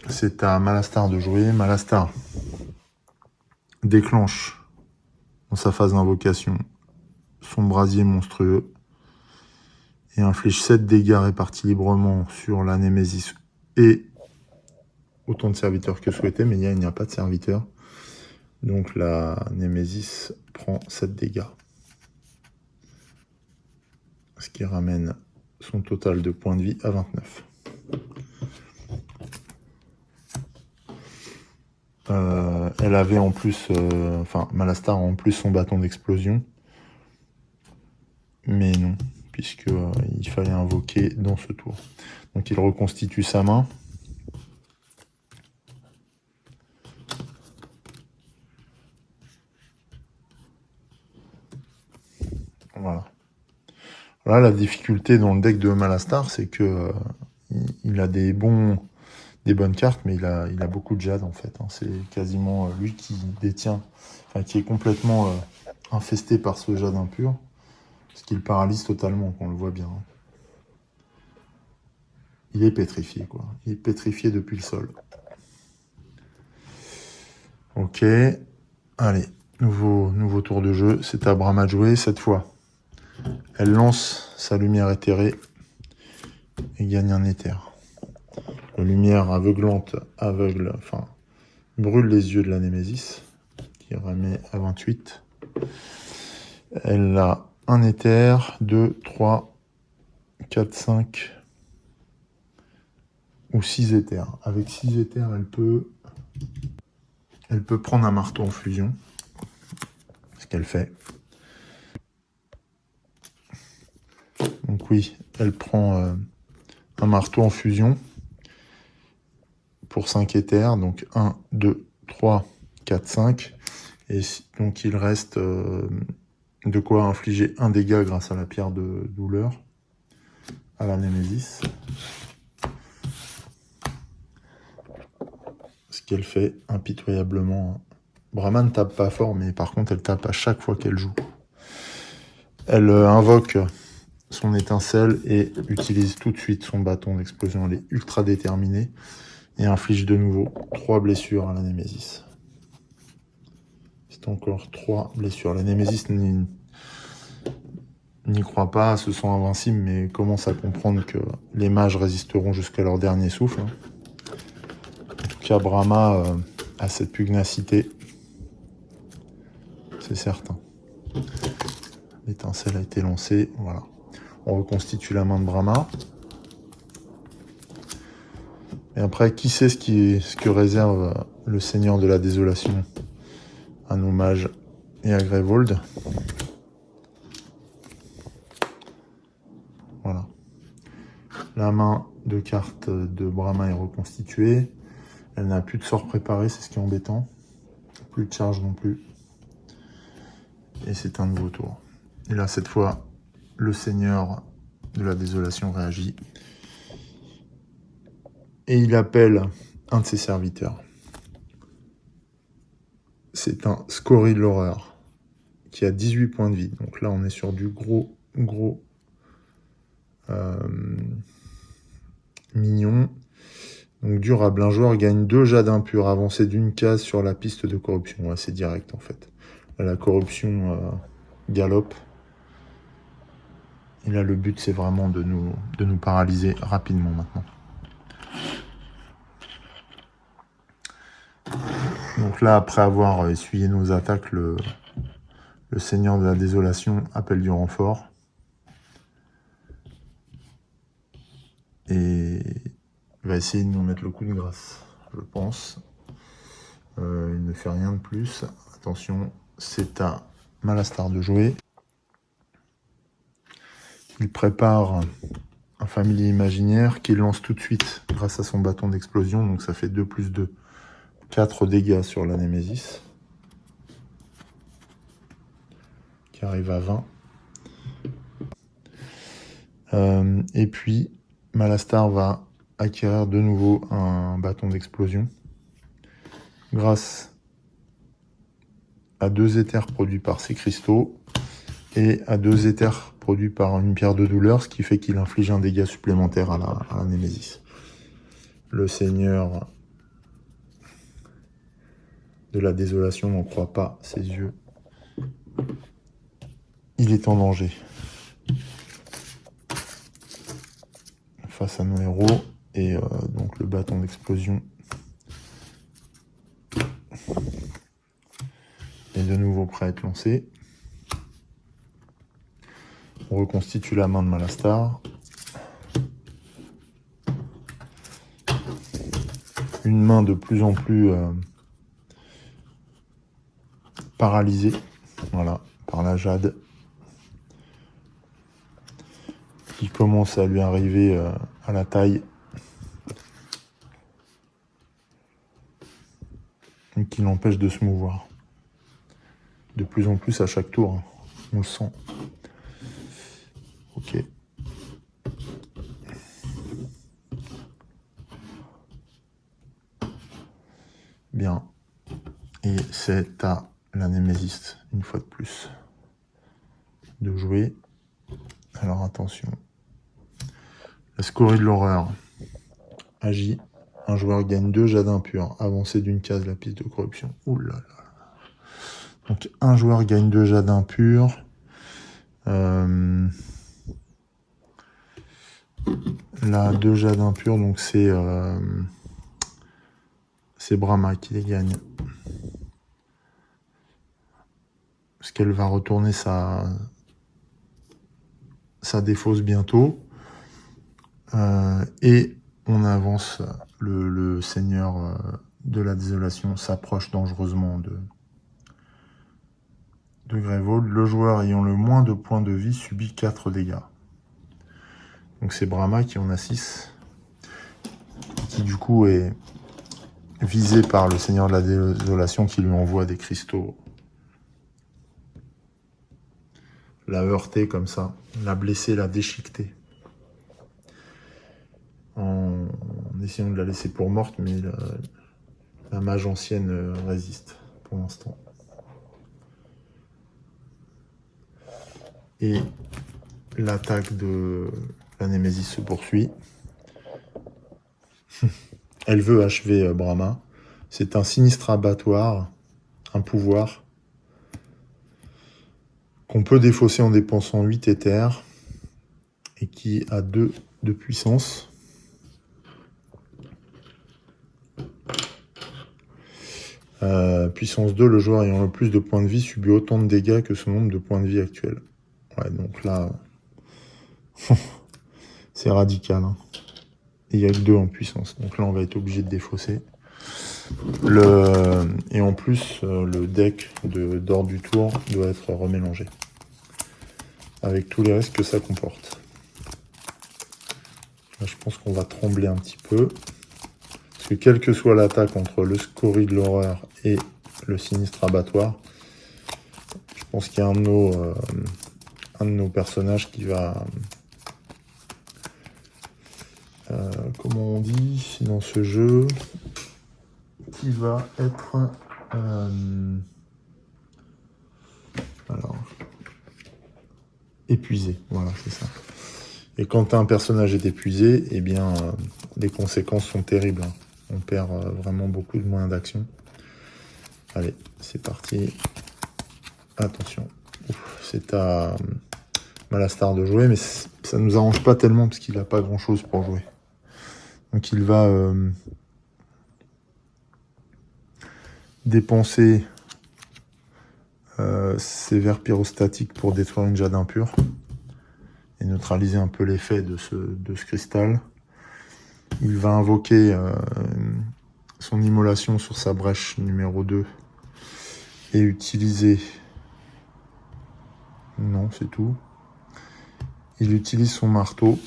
C'est à Malastar de jouer. Malastar déclenche dans sa phase d'invocation son brasier monstrueux et inflige 7 dégâts répartis librement sur la Némésis et autant de serviteurs que souhaité, mais il n'y a pas de serviteurs. Donc la Némésis prend 7 dégâts. Ce qui ramène son total de points de vie à 29. Elle avait en plus, Malastar a en plus son bâton d'explosion. Mais non, puisque il fallait invoquer dans ce tour. Donc il reconstitue sa main. Voilà. Là, la difficulté dans le deck de Malastar, c'est que il a des bonnes cartes, mais il a beaucoup de jade en fait. Hein. C'est quasiment lui qui détient, qui est complètement infesté par ce jade impur, ce qui le paralyse totalement, on le voit bien. Hein. Il est pétrifié, quoi. Il est pétrifié depuis le sol. Ok. Allez, nouveau tour de jeu. C'est à Brahma de jouer cette fois. Elle lance sa lumière éthérée et gagne un éther. La lumière aveuglante brûle les yeux de la Némésis, qui remet à 28. Elle a un éther, 2, 3, 4, 5 ou 6 éthers. Avec 6 éthers, elle peut prendre un marteau en fusion, ce qu'elle fait. Donc oui, elle prend un marteau en fusion pour 5 éthers, donc 1, 2, 3, 4, 5. Et donc il reste de quoi infliger un dégât grâce à la pierre de douleur à la Némésis. Ce qu'elle fait impitoyablement. Brahma ne tape pas fort, mais par contre elle tape à chaque fois qu'elle joue. Elle invoque son étincelle et utilise tout de suite son bâton d'explosion. Elle est ultra déterminée et inflige de nouveau 3 blessures à la Némésis. C'est encore 3 blessures. La Némésis n'y croit pas, se sent invincible, mais commence à comprendre que les mages résisteront jusqu'à leur dernier souffle. En tout cas, Brahma a cette pugnacité, c'est certain. L'étincelle a été lancée, voilà. On reconstitue la main de Brahma. Et après, qui sait ce que réserve le Seigneur de la Désolation à nos mages et à Grevold. Voilà. La main de cartes de Brahma est reconstituée. Elle n'a plus de sort préparé, c'est ce qui est embêtant. Plus de charge non plus. Et c'est un nouveau tour. Et là, cette fois, le Seigneur de la Désolation réagit. Et il appelle un de ses serviteurs. C'est un Scorie de l'horreur qui a 18 points de vie. Donc là, on est sur du gros mignon. Donc durable. Un joueur gagne 2 jades impurs, avancé d'une case sur la piste de corruption. Ouais, c'est direct en fait. Là, la corruption galope. Et là, le but, c'est vraiment de nous paralyser rapidement maintenant. Donc là, après avoir essuyé nos attaques, le Seigneur de la Désolation appelle du renfort. Et il va essayer de nous mettre le coup de grâce, je pense. Il ne fait rien de plus. Attention, c'est à Malastar de jouer. Il prépare un familier imaginaire qu'il lance tout de suite grâce à son bâton d'explosion. Donc ça fait 2 plus 2. 4 dégâts sur la Némésis. Qui arrive à 20. Et puis, Malastar va acquérir de nouveau un bâton d'explosion. Grâce à 2 éthers produits par ces cristaux et à 2 éthers produits par une pierre de douleur, ce qui fait qu'il inflige un dégât supplémentaire à la Némésis. Le Seigneur de la Désolation n'en croit pas ses yeux. Il est en danger. Face à nos héros, et donc le bâton d'explosion est de nouveau prêt à être lancé. On reconstitue la main de Malastar. Une main de plus en plus paralysée, voilà, par la jade, qui commence à lui arriver à la taille, et qui l'empêche de se mouvoir. De plus en plus à chaque tour, hein. On le sent. Ok. Bien. Et c'est à la Némésis, une fois de plus, de jouer. Alors attention. La scorie de l'horreur agit. Un joueur gagne 2 jades impurs. Avancé d'une case la piste de corruption. Ouh là là. Donc un joueur gagne 2 jades impurs. Là, 2 jades impurs, donc c'est Brahma qui les gagne. Parce qu'elle va retourner sa défausse bientôt. Et on avance. Le Seigneur de la Désolation s'approche dangereusement de Greyvold. Le joueur ayant le moins de points de vie subit 4 dégâts. Donc c'est Brahma qui en a 6. Qui du coup est visé par le Seigneur de la Désolation qui lui envoie des cristaux. L'a heurté comme ça, l'a blessé, l'a déchiqueté. En essayant de la laisser pour morte, mais la mage ancienne résiste pour l'instant. Et l'attaque de la Némésis se poursuit. Elle veut achever Brahma. C'est un sinistre abattoir, un pouvoir qu'on peut défausser en dépensant 8 éthers et qui a 2 de puissance. Puissance 2, le joueur ayant le plus de points de vie subit autant de dégâts que son nombre de points de vie actuels. Ouais, donc là, c'est radical. Hein. Il n'y a que 2 en puissance. Donc là, on va être obligé de défausser. Et en plus, le deck d'or du tour doit être remélangé. Avec tous les risques que ça comporte. Là, je pense qu'on va trembler un petit peu. Parce que quelle que soit l'attaque entre le scorie de l'horreur et le sinistre abattoir, je pense qu'il y a un de nos personnages qui va... comment on dit dans ce jeu, qui va être alors épuisé, voilà, c'est ça. Et quand un personnage est épuisé, eh bien les conséquences sont terribles, hein. On perd vraiment beaucoup de moyens d'action. Allez, c'est parti. Attention, c'est à Malastar de jouer, mais ça ne nous arrange pas tellement parce qu'il n'a pas grand chose pour jouer. Donc il va dépenser ses verres pyrostatiques pour détruire une jade impure et neutraliser un peu l'effet de ce cristal. Il va invoquer son immolation sur sa brèche numéro 2 et utiliser... Non, c'est tout. Il utilise son marteau.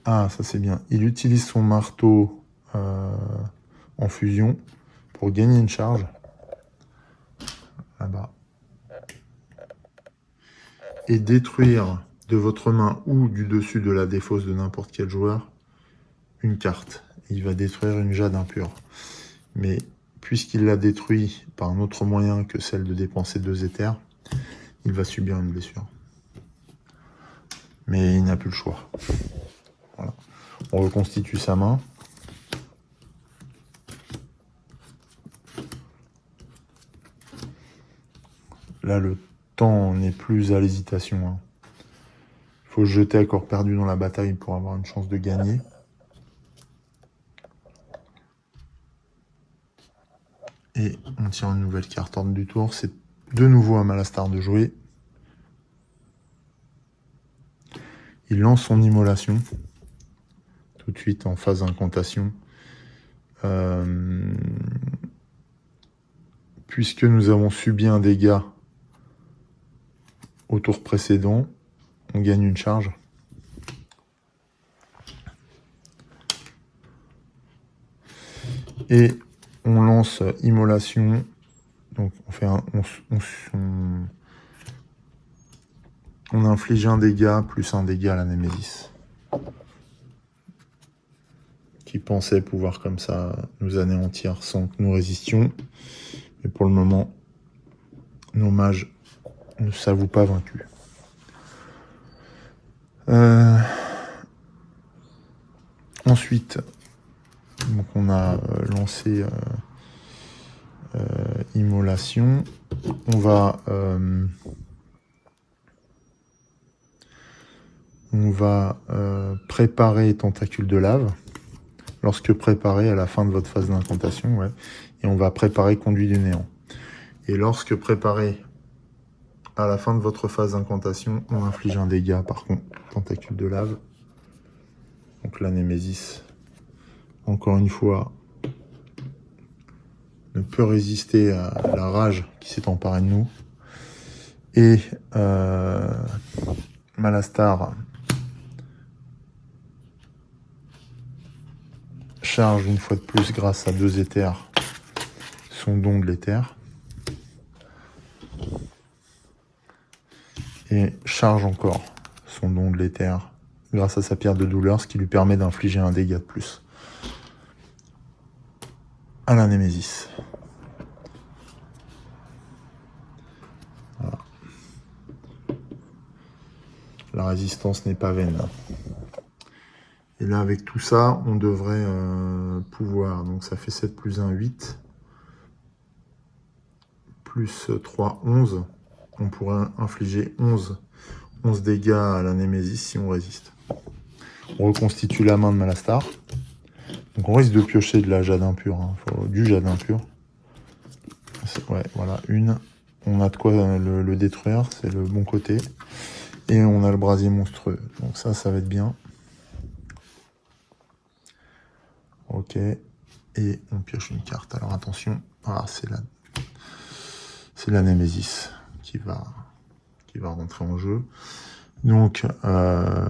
Ah, ça c'est bien. Il utilise son marteau en fusion pour gagner une charge. Là-bas. Et détruire de votre main ou du dessus de la défausse de n'importe quel joueur une carte. Il va détruire une jade impure. Mais puisqu'il l'a détruit par un autre moyen que celle de dépenser 2 éthers, il va subir une blessure. Mais il n'a plus le choix. Voilà. On reconstitue sa main. Là, le temps n'est plus à l'hésitation. Hein. Il faut se jeter à corps perdu dans la bataille pour avoir une chance de gagner. Et on tire une nouvelle carte ordre du tour. C'est de nouveau à Malastar de jouer. Il lance son immolation. Tout de suite en phase d'incantation. Puisque nous avons subi un dégât au tour précédent, on gagne une charge. Et on lance immolation. Donc on fait on inflige un dégât plus un dégât à la Némésis. Qui pensait pouvoir comme ça nous anéantir sans que nous résistions. Mais pour le moment, nos mages ne s'avouent pas vaincus. Ensuite, donc on a lancé immolation. On va préparer tentacule de lave. Lorsque préparé à la fin de votre phase d'incantation, ouais. Et on va préparer conduit du néant. Et lorsque préparé à la fin de votre phase d'incantation, on inflige un dégât par contre, tentacule de lave. Donc la Némésis, encore une fois, ne peut résister à la rage qui s'est emparée de nous. Et Malastar charge une fois de plus grâce à 2 éthers son don de l'éther. Et charge encore son don de l'éther grâce à sa pierre de douleur, ce qui lui permet d'infliger un dégât de plus à la Némésis. Voilà. La résistance n'est pas vaine. Et là, avec tout ça, on devrait pouvoir... Donc ça fait 7 plus 1, 8. Plus 3, 11. On pourrait infliger 11 dégâts à la Némésis si on résiste. On reconstitue la main de Malastar. Donc on risque de piocher de la jade impure. Hein. Du jade impur. Ouais, voilà, une. On a de quoi le détruire, c'est le bon côté. Et on a le brasier monstrueux. Donc ça va être bien. Ok. Et on pioche une carte. Alors attention. Ah, c'est la Némésis qui va rentrer en jeu. Donc, la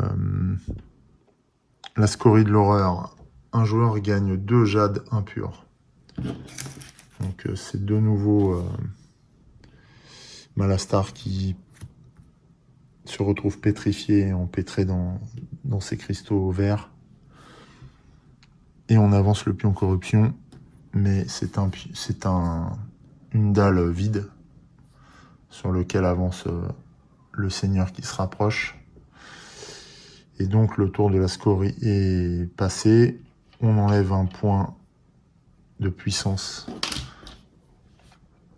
scorie de l'horreur. Un joueur gagne 2 jades impures. Donc, c'est de nouveau Malastar qui se retrouve pétrifié, empêtré dans ces cristaux verts. Et on avance le pion corruption. Mais c'est une dalle vide sur lequel avance le seigneur qui se rapproche. Et donc le tour de la scorie est passé. On enlève un point de puissance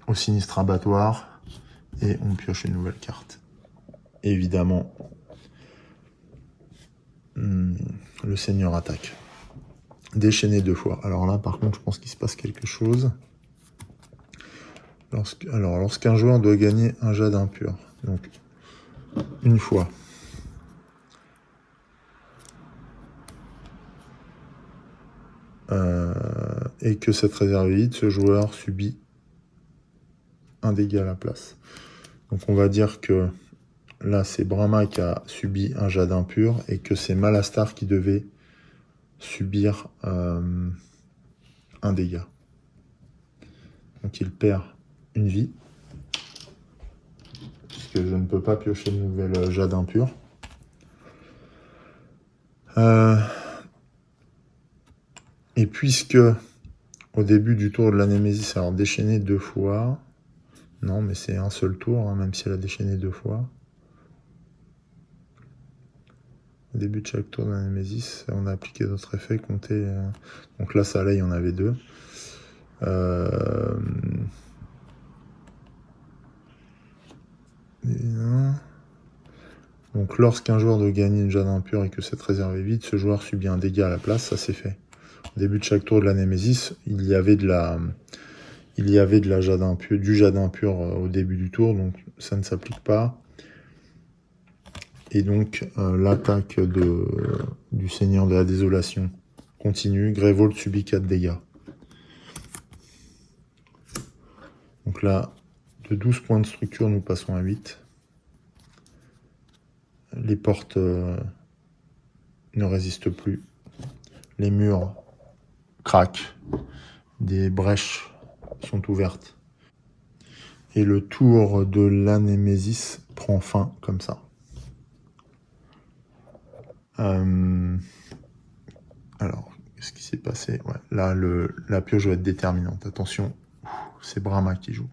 au sinistre abattoir et on pioche une nouvelle carte. Évidemment, le seigneur attaque. déchaîner 2 fois. Alors là, par contre, je pense qu'il se passe quelque chose. Lorsqu'un joueur doit gagner un jade impur, donc une fois, et que cette réserve est vide, ce joueur subit un dégât à la place. Donc on va dire que là, c'est Brahma qui a subi un jade impur et que c'est Malastar qui devait subir un dégât. Donc il perd une vie, puisque je ne peux pas piocher de nouvelle jade impur. Et puisque au début du tour de la Némésis, alors déchaîné 2 fois, non mais c'est un seul tour, hein, même si elle a déchaîné 2 fois. Au début de chaque tour de la Némésis, on a appliqué d'autres effets, compté. Donc là, ça là, il y en avait 2. Donc lorsqu'un joueur doit gagner une jade impure et que cette réserve est vide, ce joueur subit un dégât à la place, ça c'est fait. Au début de chaque tour de la Némésis, il y avait de la jade impure, du jade impur au début du tour, donc ça ne s'applique pas. Et donc l'attaque du Seigneur de la Désolation continue. Grévold subit 4 dégâts. Donc là, de 12 points de structure, nous passons à 8. Les portes ne résistent plus. Les murs craquent. Des brèches sont ouvertes. Et le tour de la Némésis prend fin comme ça. Alors, qu'est-ce qui s'est passé? Ouais, là, la pioche va être déterminante. Attention, c'est Brahma qui joue.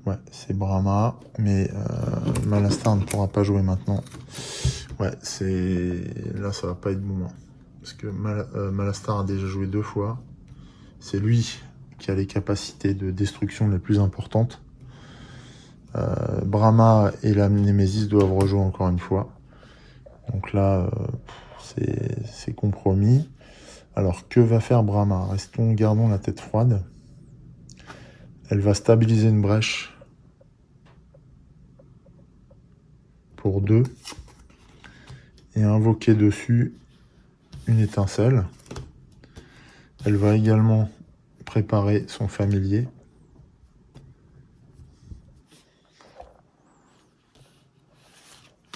Ouais, c'est Brahma, mais Malastar ne pourra pas jouer maintenant. Ouais, là, ça va pas être bon. Parce que Malastar a déjà joué 2 fois. C'est lui qui a les capacités de destruction les plus importantes. Brahma et la Némésis doivent rejouer encore une fois. Donc là, c'est compromis. Alors, que va faire Brahma? Gardons la tête froide. Elle va stabiliser une brèche pour 2 et invoquer dessus une étincelle. Elle va également préparer son familier.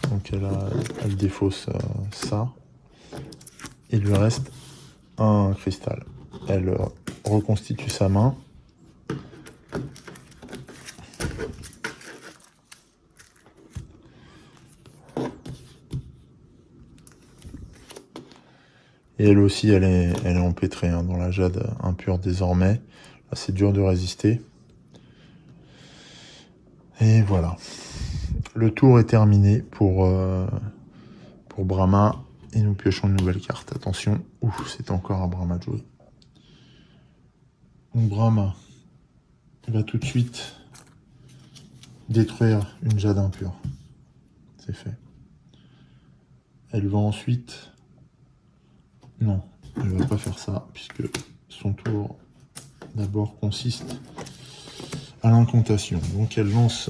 Donc elle défausse ça. Il lui reste un cristal. Elle reconstitue sa main. Et elle aussi, elle est empêtrée dans la jade impure désormais. Là, c'est dur de résister. Et voilà. Le tour est terminé pour Brahma. Et nous piochons une nouvelle carte. Attention, c'est encore à Brahma de jouer. Donc Brahma va tout de suite détruire une jade impure. C'est fait. Elle va ensuite... Non, elle ne va pas faire ça, puisque son tour d'abord consiste à l'incantation. Donc elle lance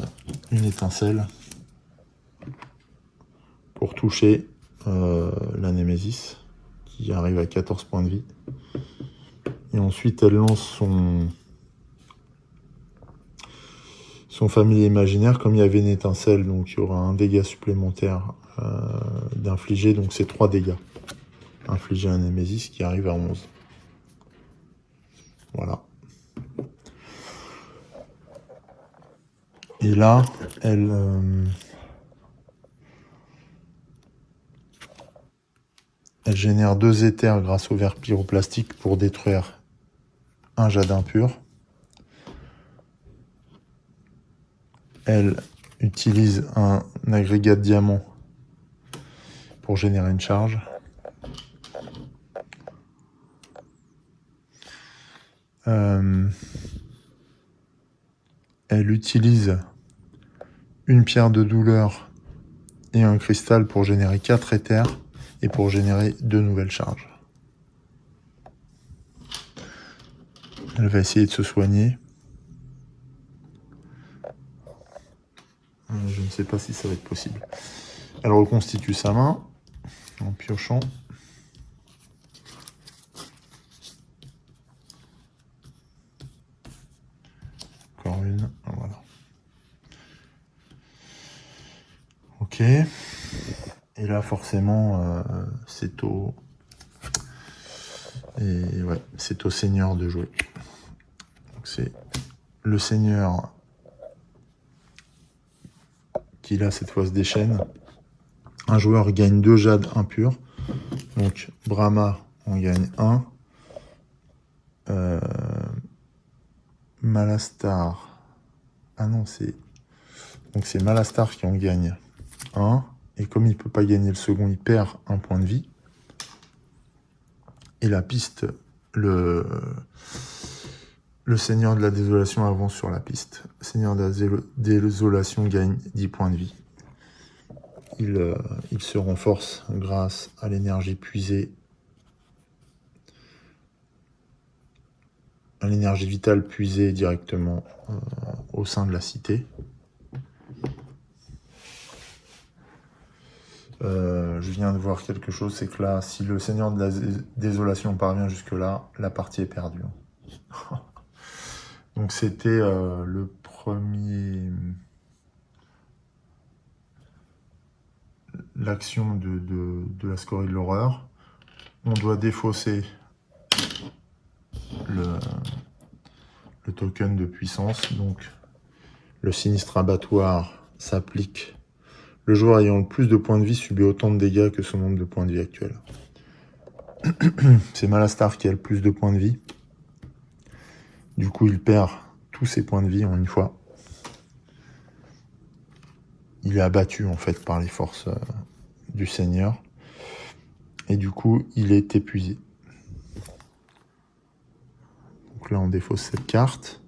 une étincelle pour toucher la Némésis, qui arrive à 14 points de vie. Et ensuite elle lance son familier imaginaire. Comme il y avait une étincelle, donc il y aura un dégât supplémentaire d'infliger, donc c'est 3 dégâts infligés à un Némésis qui arrive à 11. Voilà. Et là, elle génère 2 éthers grâce au verre pyroplastique pour détruire un jade impur. Elle utilise un agrégat de diamant pour générer une charge. Elle utilise une pierre de douleur et un cristal pour générer 4 éthers et pour générer 2 nouvelles charges. Elle va essayer de se soigner. Je ne sais pas si ça va être possible. Elle reconstitue sa main en piochant. Encore une, voilà. Ok. Et là, forcément, c'est au... Et ouais, c'est au seigneur de jouer. Donc c'est le seigneur qui là cette fois se déchaîne. Un joueur gagne 2 jades impurs. Donc Brahma on gagne 1. Malastar. Ah non, c'est. Donc c'est Malastar qui en gagne 1. Et comme il ne peut pas gagner le second, il perd un point de vie. Et la piste, le seigneur de la désolation avance sur la piste. Le seigneur de la désolation gagne 10 points de vie. Il se renforce grâce à l'énergie puisée, à l'énergie vitale puisée directement au sein de la cité. Je viens de voir quelque chose, c'est que là, si le seigneur de la désolation parvient jusque-là, la partie est perdue. Donc c'était le premier... L'action de la scorie de l'horreur. On doit défausser le token de puissance. Donc le sinistre abattoir s'applique. Le joueur ayant le plus de points de vie subit autant de dégâts que son nombre de points de vie actuel. C'est Malastar qui a le plus de points de vie. Du coup, il perd tous ses points de vie en une fois. Il est abattu en fait par les forces du seigneur. Et du coup, il est épuisé. Donc là, on défausse cette carte.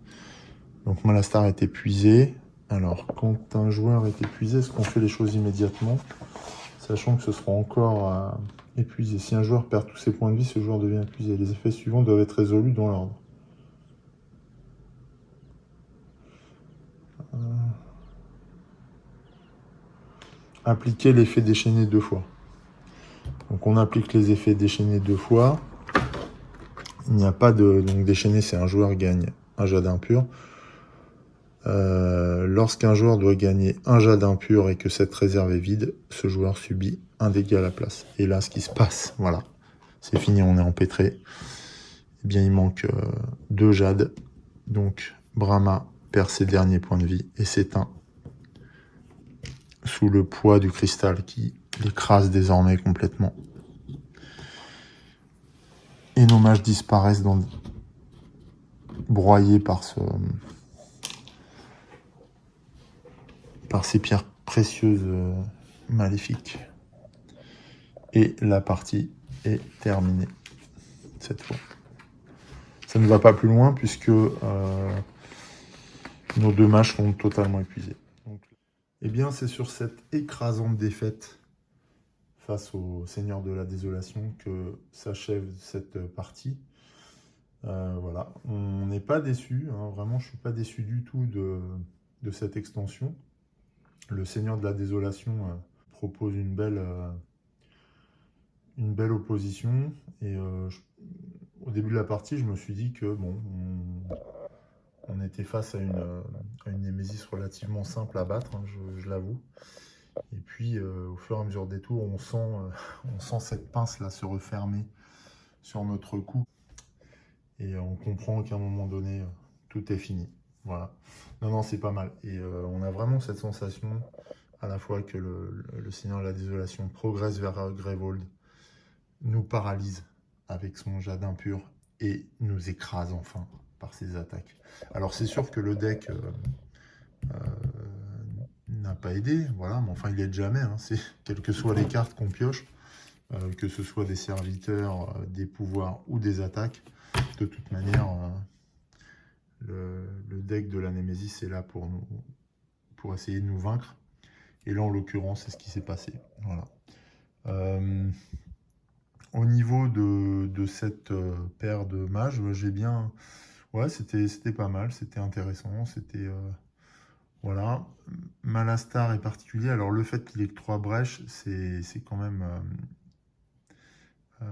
Donc Malastar est épuisé. Alors, quand un joueur est épuisé, est-ce qu'on fait les choses immédiatement, sachant que ce sera encore épuisé. Si un joueur perd tous ses points de vie, ce joueur devient épuisé. Les effets suivants doivent être résolus dans l'ordre. Appliquer l'effet déchaîné 2 fois. Donc on applique les effets déchaînés 2 fois. Il n'y a pas de... Donc déchaîné, c'est un joueur gagne un jade impur. Lorsqu'un joueur doit gagner un jade impur et que cette réserve est vide, ce joueur subit un dégât à la place. Et là, ce qui se passe, voilà, c'est fini, on est empêtré. Eh bien, il manque 2 jades. Donc, Brahma perd ses derniers points de vie et s'éteint sous le poids du cristal qui l'écrase désormais complètement. Et nos mages disparaissent broyés par ces pierres précieuses maléfiques. Et la partie est terminée cette fois. Ça ne va pas plus loin puisque nos 2 mages sont totalement épuisés. Donc, eh bien, c'est sur cette écrasante défaite face au Seigneur de la Désolation que s'achève cette partie. Voilà, on n'est pas déçu, hein, vraiment, je ne suis pas déçu du tout de cette extension. Le Seigneur de la Désolation propose une belle opposition. Et au début de la partie, je me suis dit que bon, on était face à une Némésis relativement simple à battre, hein, je l'avoue. Et puis, au fur et à mesure des tours, on sent cette pince-là se refermer sur notre cou. Et on comprend qu'à un moment donné, tout est fini. Voilà. Non, c'est pas mal. Et on a vraiment cette sensation, à la fois que le Seigneur de la Désolation progresse vers Greyvold, nous paralyse avec son jade impur et nous écrase enfin par ses attaques. Alors c'est sûr que le deck n'a pas aidé, voilà, mais enfin il aide jamais, hein, quelles que soient les cartes qu'on pioche, que ce soit des serviteurs, des pouvoirs ou des attaques, de toute manière, le deck de la Némésis est là pour essayer de nous vaincre. Et là, en l'occurrence, c'est ce qui s'est passé. Voilà. Euh, Au niveau de cette paire de mages, j'ai bien... Ouais, c'était pas mal, c'était intéressant, c'était... voilà. Malastar est particulier. Alors, le fait qu'il ait que 3 brèches, c'est quand même... euh,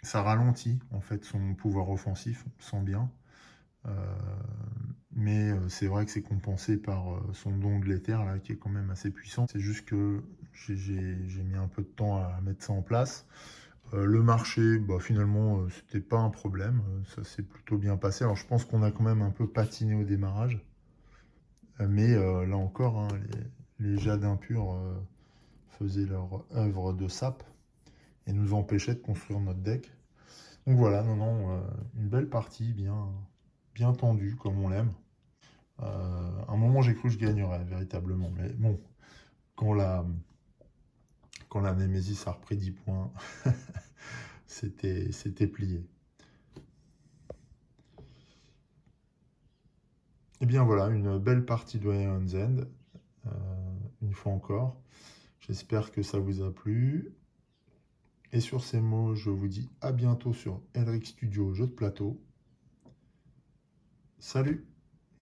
ça ralentit, en fait, son pouvoir offensif, on sent bien. Euh, mais c'est vrai que c'est compensé par son don de l'éther, là, qui est quand même assez puissant. C'est juste que j'ai mis un peu de temps à mettre ça en place. Le marché, bah, finalement, c'était pas un problème. Ça s'est plutôt bien passé. Alors, je pense qu'on a quand même un peu patiné au démarrage. Mais là encore, hein, les jades impurs faisaient leur œuvre de sape et nous empêchaient de construire notre deck. Donc voilà, non, non, une belle partie, bien tendue, comme on l'aime. À un moment, j'ai cru que je gagnerais, véritablement. Mais bon, quand quand la Némésis a repris 10 points, c'était plié. Et bien voilà, une belle partie de Ion's End, euh, une fois encore. J'espère que ça vous a plu. Et sur ces mots, je vous dis à bientôt sur Elric Studio Jeux de plateau. Salut!